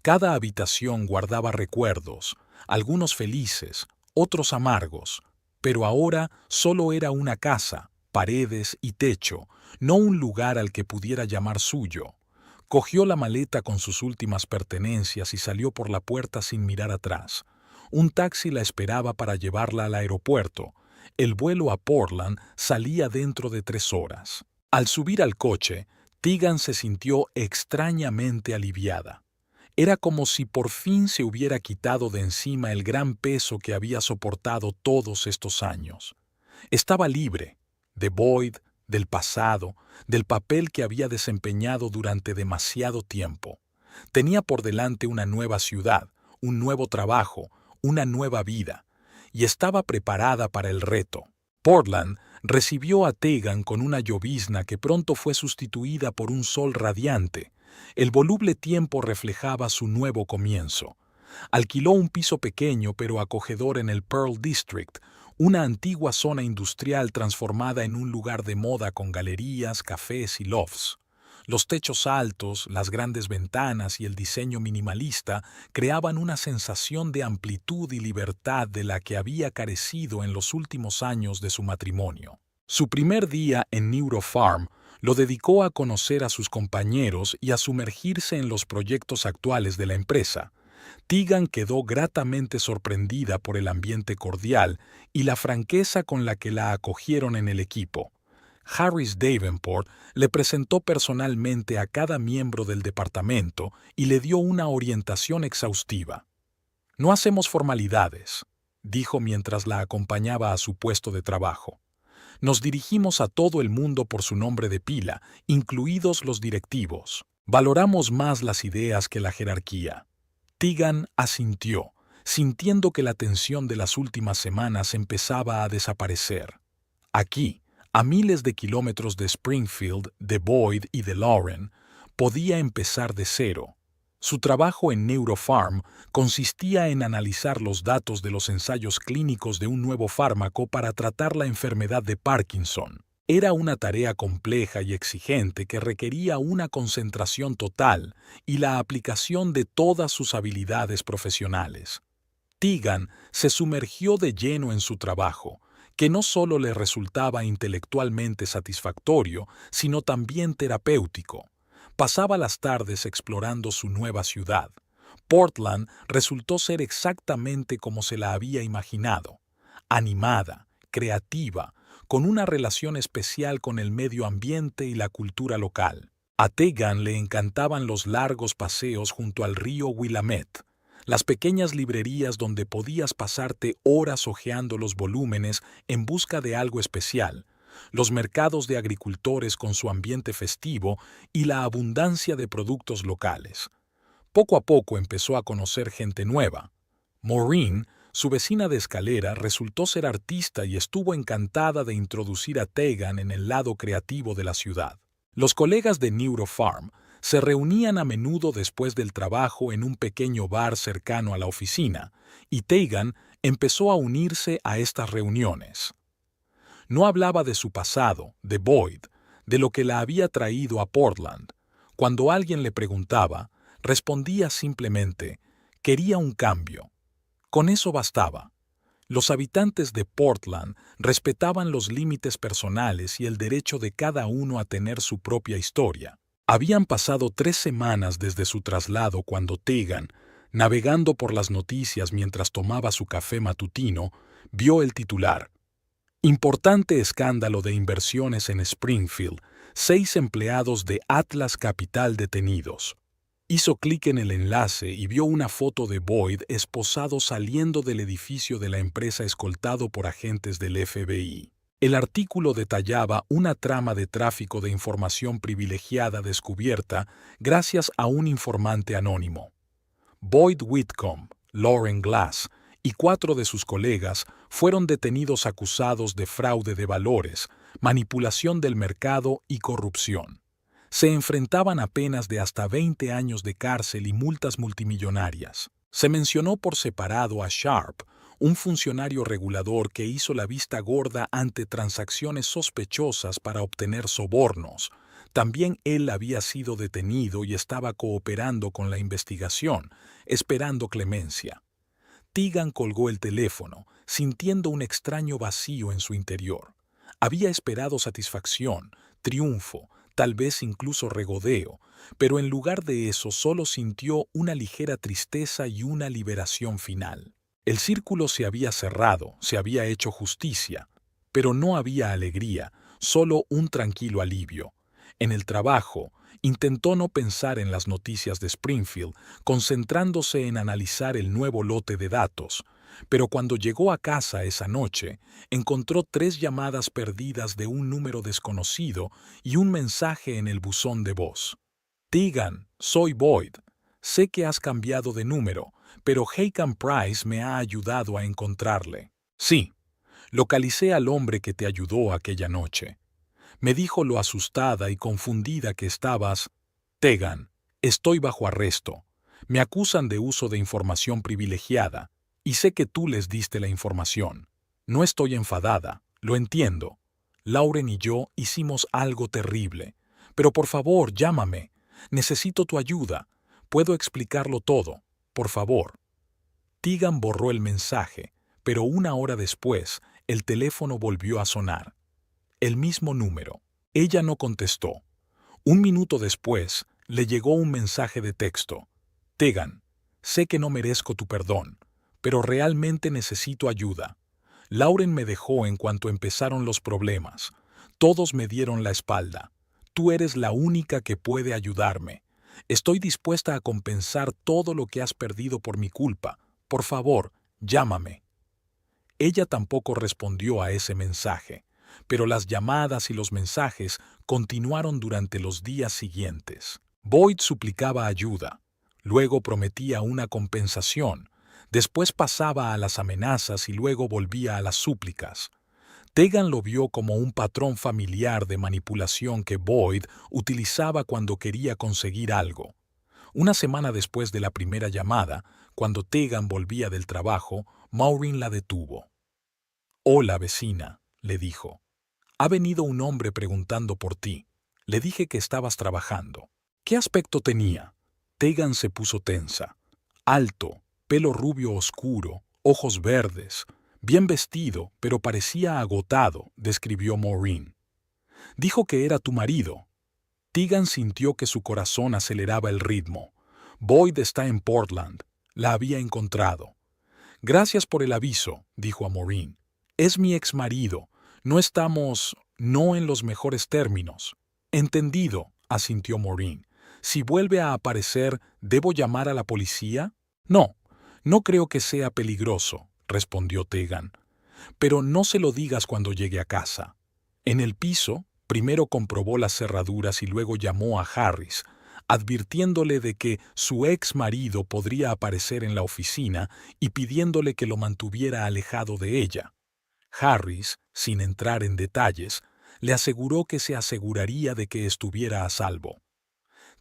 Cada habitación guardaba recuerdos, algunos felices, otros amargos, pero ahora solo era una casa, paredes y techo, no un lugar al que pudiera llamar suyo. Cogió la maleta con sus últimas pertenencias y salió por la puerta sin mirar atrás. Un taxi la esperaba para llevarla al aeropuerto. El vuelo a Portland salía dentro de 3 horas. Al subir al coche, Tegan se sintió extrañamente aliviada. Era como si por fin se hubiera quitado de encima el gran peso que había soportado todos estos años. Estaba libre, de Boyd, del pasado, del papel que había desempeñado durante demasiado tiempo. Tenía por delante una nueva ciudad, un nuevo trabajo, una nueva vida, y estaba preparada para el reto. Portland recibió a Tegan con una llovizna que pronto fue sustituida por un sol radiante. El voluble tiempo reflejaba su nuevo comienzo. Alquiló un piso pequeño pero acogedor en el Pearl District, una antigua zona industrial transformada en un lugar de moda con galerías, cafés y lofts. Los techos altos, las grandes ventanas y el diseño minimalista creaban una sensación de amplitud y libertad de la que había carecido en los últimos años de su matrimonio. Su primer día en Neurofarm lo dedicó a conocer a sus compañeros y a sumergirse en los proyectos actuales de la empresa. Tegan quedó gratamente sorprendida por el ambiente cordial y la franqueza con la que la acogieron en el equipo. Harris Davenport le presentó personalmente a cada miembro del departamento y le dio una orientación exhaustiva. «No hacemos formalidades», dijo mientras la acompañaba a su puesto de trabajo. «Nos dirigimos a todo el mundo por su nombre de pila, incluidos los directivos. Valoramos más las ideas que la jerarquía». Tegan asintió, sintiendo que la tensión de las últimas semanas empezaba a desaparecer. Aquí, a miles de kilómetros de Springfield, de Boyd y de Lauren, podía empezar de cero. Su trabajo en Neurofarm consistía en analizar los datos de los ensayos clínicos de un nuevo fármaco para tratar la enfermedad de Parkinson. Era una tarea compleja y exigente que requería una concentración total y la aplicación de todas sus habilidades profesionales. Tegan se sumergió de lleno en su trabajo, que no solo le resultaba intelectualmente satisfactorio, sino también terapéutico. Pasaba las tardes explorando su nueva ciudad. Portland resultó ser exactamente como se la había imaginado: animada, creativa, con una relación especial con el medio ambiente y la cultura local. A Tegan le encantaban los largos paseos junto al río Willamette, las pequeñas librerías donde podías pasarte horas hojeando los volúmenes en busca de algo especial, los mercados de agricultores con su ambiente festivo y la abundancia de productos locales. Poco a poco empezó a conocer gente nueva. Maureen, su vecina de escalera, resultó ser artista y estuvo encantada de introducir a Tegan en el lado creativo de la ciudad. Los colegas de Neurofarm se reunían a menudo después del trabajo en un pequeño bar cercano a la oficina, y Tegan empezó a unirse a estas reuniones. No hablaba de su pasado, de Boyd, de lo que la había traído a Portland. Cuando alguien le preguntaba, respondía simplemente: quería un cambio. Con eso bastaba. Los habitantes de Portland respetaban los límites personales y el derecho de cada uno a tener su propia historia. Habían pasado 3 semanas desde su traslado cuando Tegan, navegando por las noticias mientras tomaba su café matutino, vio el titular: «Importante escándalo de inversiones en Springfield, 6 empleados de Atlas Capital detenidos». Hizo clic en el enlace y vio una foto de Boyd esposado saliendo del edificio de la empresa escoltado por agentes del FBI. El artículo detallaba una trama de tráfico de información privilegiada descubierta gracias a un informante anónimo. Boyd Whitcomb, Lauren Glass y 4 de sus colegas fueron detenidos acusados de fraude de valores, manipulación del mercado y corrupción. Se enfrentaban a penas de hasta 20 años de cárcel y multas multimillonarias. Se mencionó por separado a Sharp, un funcionario regulador que hizo la vista gorda ante transacciones sospechosas para obtener sobornos. También él había sido detenido y estaba cooperando con la investigación, esperando clemencia. Tegan colgó el teléfono, sintiendo un extraño vacío en su interior. Había esperado satisfacción, triunfo, tal vez incluso regodeo, pero en lugar de eso solo sintió una ligera tristeza y una liberación final. El círculo se había cerrado, se había hecho justicia, pero no había alegría, solo un tranquilo alivio. En el trabajo, intentó no pensar en las noticias de Springfield, concentrándose en analizar el nuevo lote de datos, pero cuando llegó a casa esa noche, encontró 3 llamadas perdidas de un número desconocido y un mensaje en el buzón de voz. Tegan, soy Boyd. Sé que has cambiado de número, pero Hakan Price me ha ayudado a encontrarle. Sí, localicé al hombre que te ayudó aquella noche. Me dijo lo asustada y confundida que estabas. Tegan, estoy bajo arresto. Me acusan de uso de información privilegiada, y sé que tú les diste la información. No estoy enfadada, lo entiendo. Lauren y yo hicimos algo terrible. Pero por favor, llámame. Necesito tu ayuda. Puedo explicarlo todo. Por favor. Tegan borró el mensaje, pero una hora después, el teléfono volvió a sonar. El mismo número. Ella no contestó. Un minuto después, le llegó un mensaje de texto. Tegan, sé que no merezco tu perdón, pero realmente necesito ayuda. Lauren me dejó en cuanto empezaron los problemas. Todos me dieron la espalda. Tú eres la única que puede ayudarme. Estoy dispuesta a compensar todo lo que has perdido por mi culpa. Por favor, llámame. Ella tampoco respondió a ese mensaje, pero las llamadas y los mensajes continuaron durante los días siguientes. Boyd suplicaba ayuda, luego prometía una compensación, después pasaba a las amenazas y luego volvía a las súplicas. Tegan lo vio como un patrón familiar de manipulación que Boyd utilizaba cuando quería conseguir algo. Una semana después de la primera llamada, cuando Tegan volvía del trabajo, Maureen la detuvo. «Hola, vecina», le dijo. «Ha venido un hombre preguntando por ti. Le dije que estabas trabajando». ¿Qué aspecto tenía? Tegan se puso tensa. Alto, pelo rubio oscuro, ojos verdes, bien vestido, pero parecía agotado, describió Maureen. Dijo que era tu marido. Tegan sintió que su corazón aceleraba el ritmo. Boyd está en Portland. La había encontrado. Gracias por el aviso, dijo a Maureen. Es mi exmarido. No en los mejores términos. Entendido, asintió Maureen. Si vuelve a aparecer, ¿debo llamar a la policía? No, no creo que sea peligroso, respondió Tegan. Pero no se lo digas cuando llegue a casa. En el piso, primero comprobó las cerraduras y luego llamó a Harris, advirtiéndole de que su ex marido podría aparecer en la oficina y pidiéndole que lo mantuviera alejado de ella. Harris, sin entrar en detalles, le aseguró que se aseguraría de que estuviera a salvo.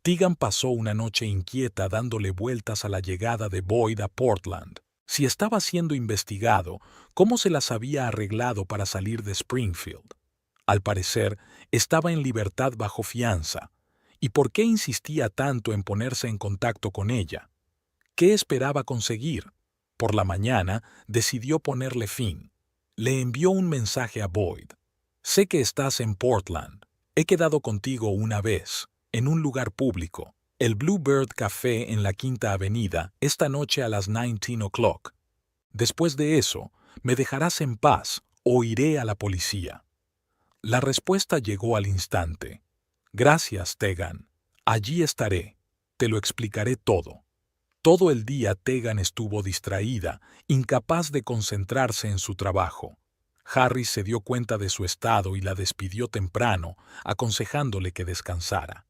Tegan pasó una noche inquieta dándole vueltas a la llegada de Boyd a Portland. Si estaba siendo investigado, ¿cómo se las había arreglado para salir de Springfield? Al parecer, estaba en libertad bajo fianza. ¿Y por qué insistía tanto en ponerse en contacto con ella? ¿Qué esperaba conseguir? Por la mañana, decidió ponerle fin. Le envió un mensaje a Boyd. Sé que estás en Portland. He quedado contigo una vez, en un lugar público, el Bluebird Café en la Quinta Avenida, esta noche a las 19 o'clock. Después de eso, ¿me dejarás en paz o iré a la policía? La respuesta llegó al instante. Gracias, Tegan. Allí estaré. Te lo explicaré todo. Todo el día Tegan estuvo distraída, incapaz de concentrarse en su trabajo. Harris se dio cuenta de su estado y la despidió temprano, aconsejándole que descansara.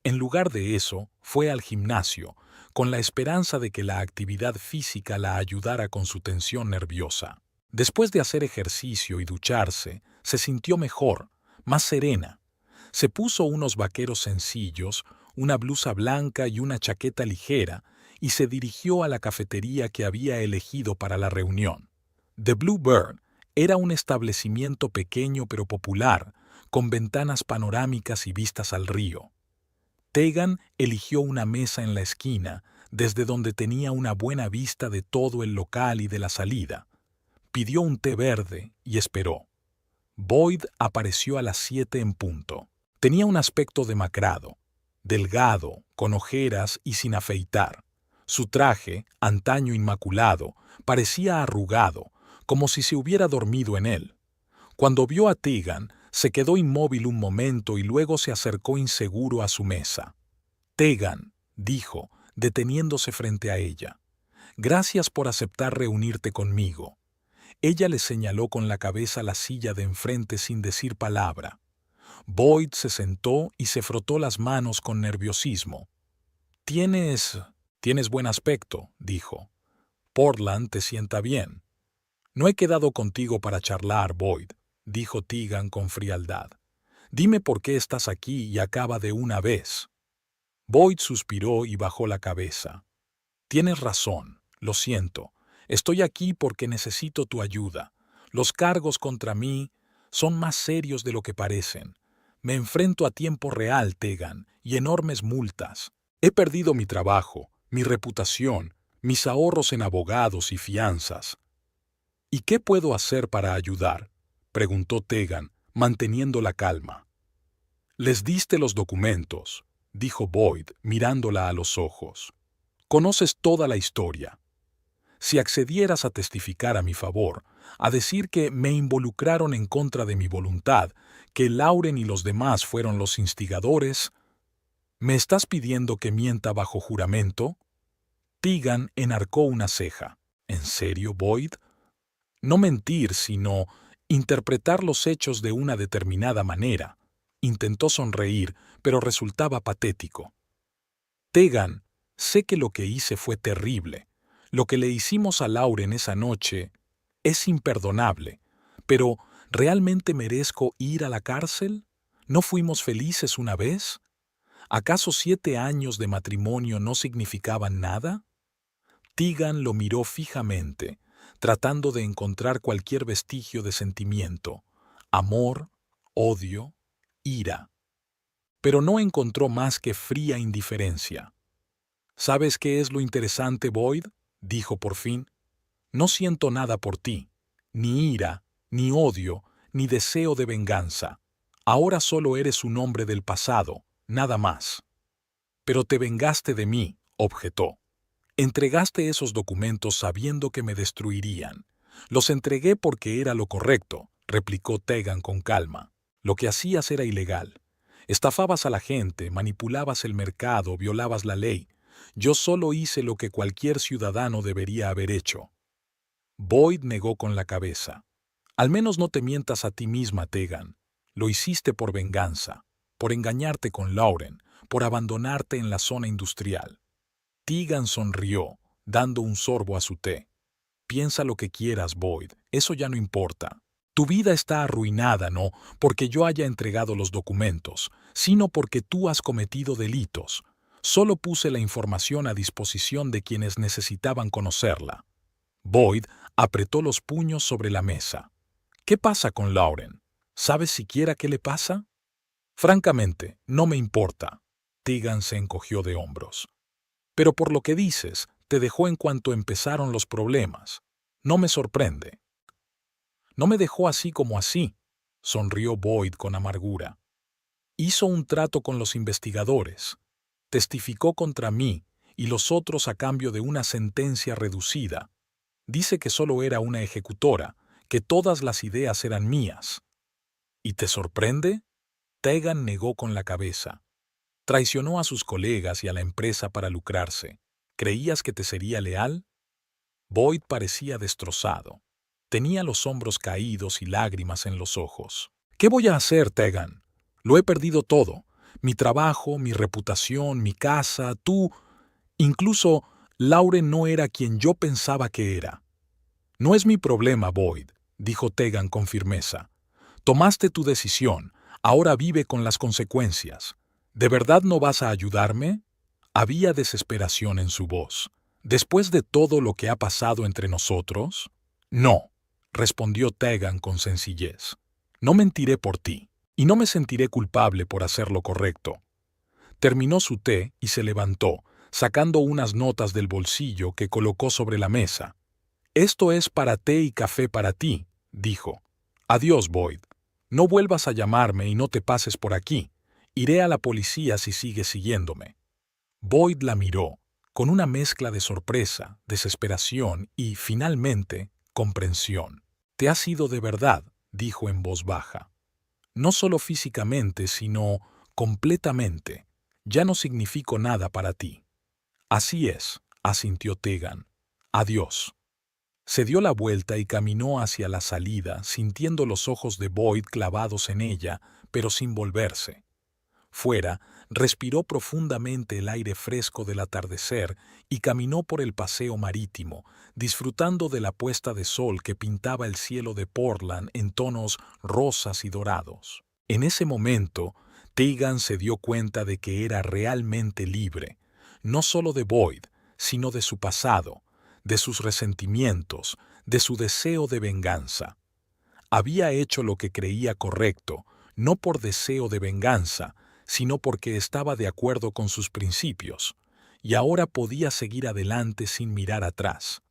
En lugar de eso, fue al gimnasio, con la esperanza de que la actividad física la ayudara con su tensión nerviosa. Después de hacer ejercicio y ducharse, se sintió mejor, más serena. Se puso unos vaqueros sencillos, una blusa blanca y una chaqueta ligera, y se dirigió a la cafetería que había elegido para la reunión. The Blue Bird era un establecimiento pequeño pero popular, con ventanas panorámicas y vistas al río. Tegan eligió una mesa en la esquina, desde donde tenía una buena vista de todo el local y de la salida. Pidió un té verde y esperó. Boyd apareció a las 7 en punto. Tenía un aspecto demacrado, delgado, con ojeras y sin afeitar. Su traje, antaño inmaculado, parecía arrugado, como si se hubiera dormido en él. Cuando vio a Tegan, se quedó inmóvil un momento y luego se acercó inseguro a su mesa. «Tegan», dijo, deteniéndose frente a ella, «gracias por aceptar reunirte conmigo». Ella le señaló con la cabeza la silla de enfrente sin decir palabra. Boyd se sentó y se frotó las manos con nerviosismo. Tienes buen aspecto», dijo. «Portland te sienta bien». «No he quedado contigo para charlar, Boyd», dijo Tegan con frialdad. «Dime por qué estás aquí y acaba de una vez». Boyd suspiró y bajó la cabeza. «Tienes razón, lo siento. Estoy aquí porque necesito tu ayuda. Los cargos contra mí son más serios de lo que parecen. Me enfrento a tiempo real, Tegan, y enormes multas. He perdido mi trabajo, mi reputación, mis ahorros en abogados y fianzas». «¿Y qué puedo hacer para ayudar?», preguntó Tegan, manteniendo la calma. «Les diste los documentos», dijo Boyd, mirándola a los ojos. «Conoces toda la historia. Si accedieras a testificar a mi favor, a decir que me involucraron en contra de mi voluntad, que Lauren y los demás fueron los instigadores, ¿me estás pidiendo que mienta bajo juramento?». Tegan enarcó una ceja. «¿En serio, Boyd?». «No mentir, sino interpretar los hechos de una determinada manera». Intentó sonreír, pero resultaba patético. «Tegan, sé que lo que hice fue terrible. Lo que le hicimos a Lauren esa noche es imperdonable. Pero, ¿realmente merezco ir a la cárcel? ¿No fuimos felices una vez? ¿Acaso 7 años de matrimonio no significaban nada?». Tegan lo miró fijamente, tratando de encontrar cualquier vestigio de sentimiento, amor, odio, ira. Pero no encontró más que fría indiferencia. «¿Sabes qué es lo interesante, Boyd?», dijo por fin. «No siento nada por ti, ni ira, ni odio, ni deseo de venganza. Ahora solo eres un hombre del pasado, nada más». «Pero te vengaste de mí», objetó. «Entregaste esos documentos sabiendo que me destruirían». «Los entregué porque era lo correcto», replicó Tegan con calma. «Lo que hacías era ilegal. Estafabas a la gente, manipulabas el mercado, violabas la ley. Yo solo hice lo que cualquier ciudadano debería haber hecho». Boyd negó con la cabeza. «Al menos no te mientas a ti misma, Tegan. Lo hiciste por venganza, por engañarte con Lauren, por abandonarte en la zona industrial». Tegan sonrió, dando un sorbo a su té. «Piensa lo que quieras, Boyd, eso ya no importa. Tu vida está arruinada no porque yo haya entregado los documentos, sino porque tú has cometido delitos. Solo puse la información a disposición de quienes necesitaban conocerla». Boyd apretó los puños sobre la mesa. «¿Qué pasa con Lauren? ¿Sabes siquiera qué le pasa?». «Francamente, no me importa». Tegan se encogió de hombros. «Pero por lo que dices, te dejó en cuanto empezaron los problemas. No me sorprende». «No me dejó así como así», sonrió Boyd con amargura. «Hizo un trato con los investigadores. Testificó contra mí y los otros a cambio de una sentencia reducida. Dice que solo era una ejecutora, que todas las ideas eran mías». «¿Y te sorprende?». Tegan negó con la cabeza. «Traicionó a sus colegas y a la empresa para lucrarse. ¿Creías que te sería leal?». Boyd parecía destrozado. Tenía los hombros caídos y lágrimas en los ojos. «¿Qué voy a hacer, Tegan? Lo he perdido todo. Mi trabajo, mi reputación, mi casa, tú. Incluso Lauren no era quien yo pensaba que era». «No es mi problema, Boyd», dijo Tegan con firmeza. «Tomaste tu decisión. Ahora vive con las consecuencias. ¿De verdad no vas a ayudarme?». Había desesperación en su voz. «¿Después de todo lo que ha pasado entre nosotros?». «No». respondió Tegan con sencillez. No mentiré por ti, y no me sentiré culpable por hacer lo correcto. Terminó su té y se levantó, sacando unas notas del bolsillo que colocó sobre la mesa. Esto es para té y café para ti, dijo. Adiós, Boyd. No vuelvas a llamarme y no te pases por aquí. Iré a la policía si sigues siguiéndome. Boyd la miró, con una mezcla de sorpresa, desesperación y, finalmente, comprensión. Te has ido de verdad, dijo en voz baja. No solo físicamente, sino completamente. Ya no significo nada para ti. Así es, asintió Tegan. Adiós. Se dio la vuelta y caminó hacia la salida, sintiendo los ojos de Boyd clavados en ella, pero sin volverse. Fuera, respiró profundamente el aire fresco del atardecer y caminó por el paseo marítimo, disfrutando de la puesta de sol que pintaba el cielo de Portland en tonos rosas y dorados. En ese momento, Tegan se dio cuenta de que era realmente libre, no solo de Boyd, sino de su pasado, de sus resentimientos, de su deseo de venganza. Había hecho lo que creía correcto, no por deseo de venganza, sino porque estaba de acuerdo con sus principios, y ahora podía seguir adelante sin mirar atrás.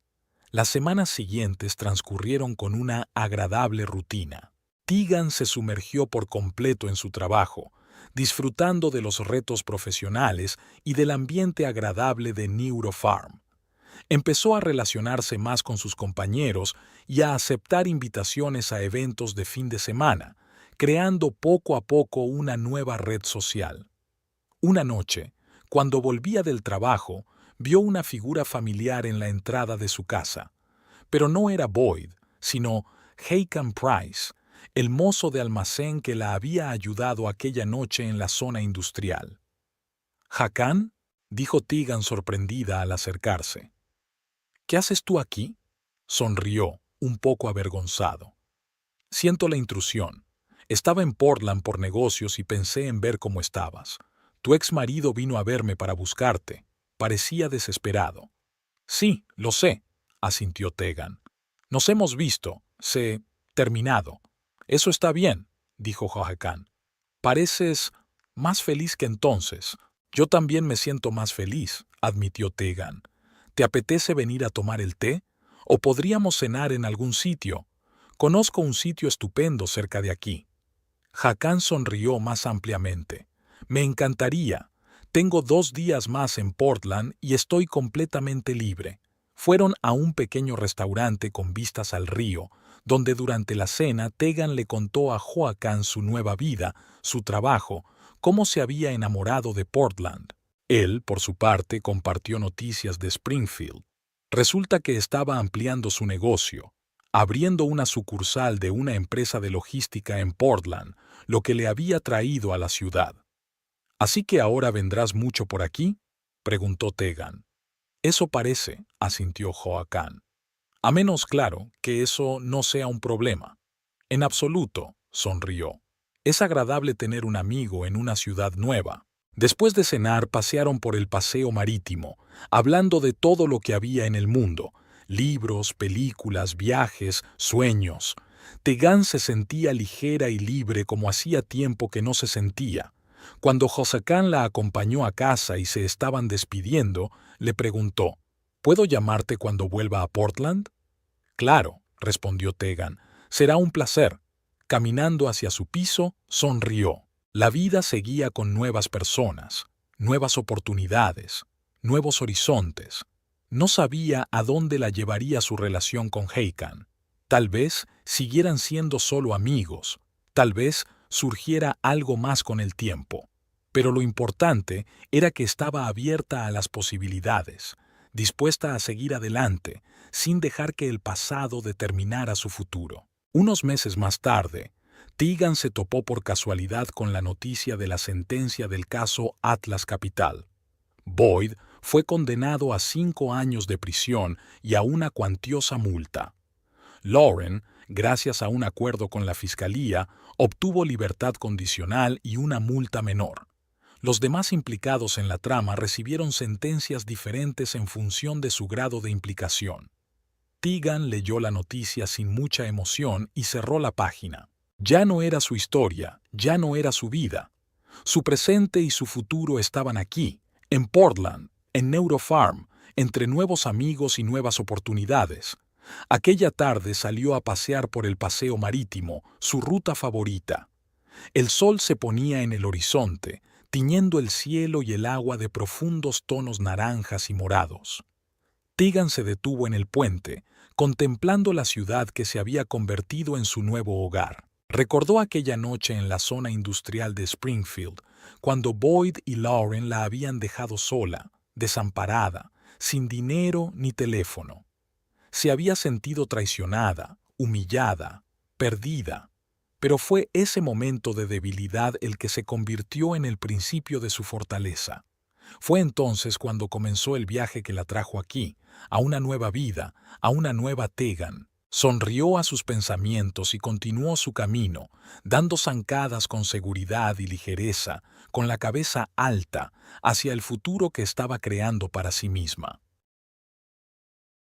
Las semanas siguientes transcurrieron con una agradable rutina. Tegan se sumergió por completo en su trabajo, disfrutando de los retos profesionales y del ambiente agradable de Neurofarm. Empezó a relacionarse más con sus compañeros y a aceptar invitaciones a eventos de fin de semana, creando poco a poco una nueva red social. Una noche, cuando volvía del trabajo, vio una figura familiar en la entrada de su casa. Pero no era Boyd, sino Hakan Price, el mozo de almacén que la había ayudado aquella noche en la zona industrial. «¿Hakan?», dijo Tegan sorprendida al acercarse. «¿Qué haces tú aquí?», sonrió, un poco avergonzado. «Siento la intrusión. Estaba en Portland por negocios y pensé en ver cómo estabas. Tu ex marido vino a verme para buscarte. Parecía desesperado». «Sí, lo sé», asintió Tegan. «Nos hemos visto. Terminado». «Eso está bien», dijo Hakan. «Pareces más feliz que entonces». «Yo también me siento más feliz», admitió Tegan. «¿Te apetece venir a tomar el té? ¿O podríamos cenar en algún sitio? Conozco un sitio estupendo cerca de aquí». Hakan sonrió más ampliamente. «Me encantaría. Tengo 2 días más en Portland y estoy completamente libre». Fueron a un pequeño restaurante con vistas al río, donde durante la cena Tegan le contó a Hakan su nueva vida, su trabajo, cómo se había enamorado de Portland. Él, por su parte, compartió noticias de Springfield. Resulta que estaba ampliando su negocio, abriendo una sucursal de una empresa de logística en Portland, lo que le había traído a la ciudad. «¿Así que ahora vendrás mucho por aquí?», preguntó Tegan. «Eso parece», asintió Hakan. «A menos, claro, que eso no sea un problema». «En absoluto», sonrió. «Es agradable tener un amigo en una ciudad nueva». Después de cenar pasearon por el paseo marítimo, hablando de todo lo que había en el mundo: libros, películas, viajes, sueños. Tegan se sentía ligera y libre como hacía tiempo que no se sentía. Cuando Hakan la acompañó a casa y se estaban despidiendo, le preguntó: «¿Puedo llamarte cuando vuelva a Portland?». «Claro», respondió Tegan. «Será un placer». Caminando hacia su piso, sonrió. La vida seguía con nuevas personas, nuevas oportunidades, nuevos horizontes. No sabía a dónde la llevaría su relación con Hakan. Tal vez siguieran siendo solo amigos, tal vez surgiera algo más con el tiempo. Pero lo importante era que estaba abierta a las posibilidades, dispuesta a seguir adelante, sin dejar que el pasado determinara su futuro. Unos meses más tarde, Tegan se topó por casualidad con la noticia de la sentencia del caso Atlas Capital. Boyd fue condenado a 5 años de prisión y a una cuantiosa multa. Lauren, gracias a un acuerdo con la fiscalía, obtuvo libertad condicional y una multa menor. Los demás implicados en la trama recibieron sentencias diferentes en función de su grado de implicación. Tegan leyó la noticia sin mucha emoción y cerró la página. Ya no era su historia, ya no era su vida. Su presente y su futuro estaban aquí, en Portland, en Neurofarm, entre nuevos amigos y nuevas oportunidades. Aquella tarde salió a pasear por el paseo marítimo, su ruta favorita. El sol se ponía en el horizonte, tiñendo el cielo y el agua de profundos tonos naranjas y morados. Tegan se detuvo en el puente, contemplando la ciudad que se había convertido en su nuevo hogar. Recordó aquella noche en la zona industrial de Springfield, cuando Boyd y Lauren la habían dejado sola, desamparada, sin dinero ni teléfono. Se había sentido traicionada, humillada, perdida, pero fue ese momento de debilidad el que se convirtió en el principio de su fortaleza. Fue entonces cuando comenzó el viaje que la trajo aquí, a una nueva vida, a una nueva Tegan. Sonrió a sus pensamientos y continuó su camino, dando zancadas con seguridad y ligereza, con la cabeza alta, hacia el futuro que estaba creando para sí misma.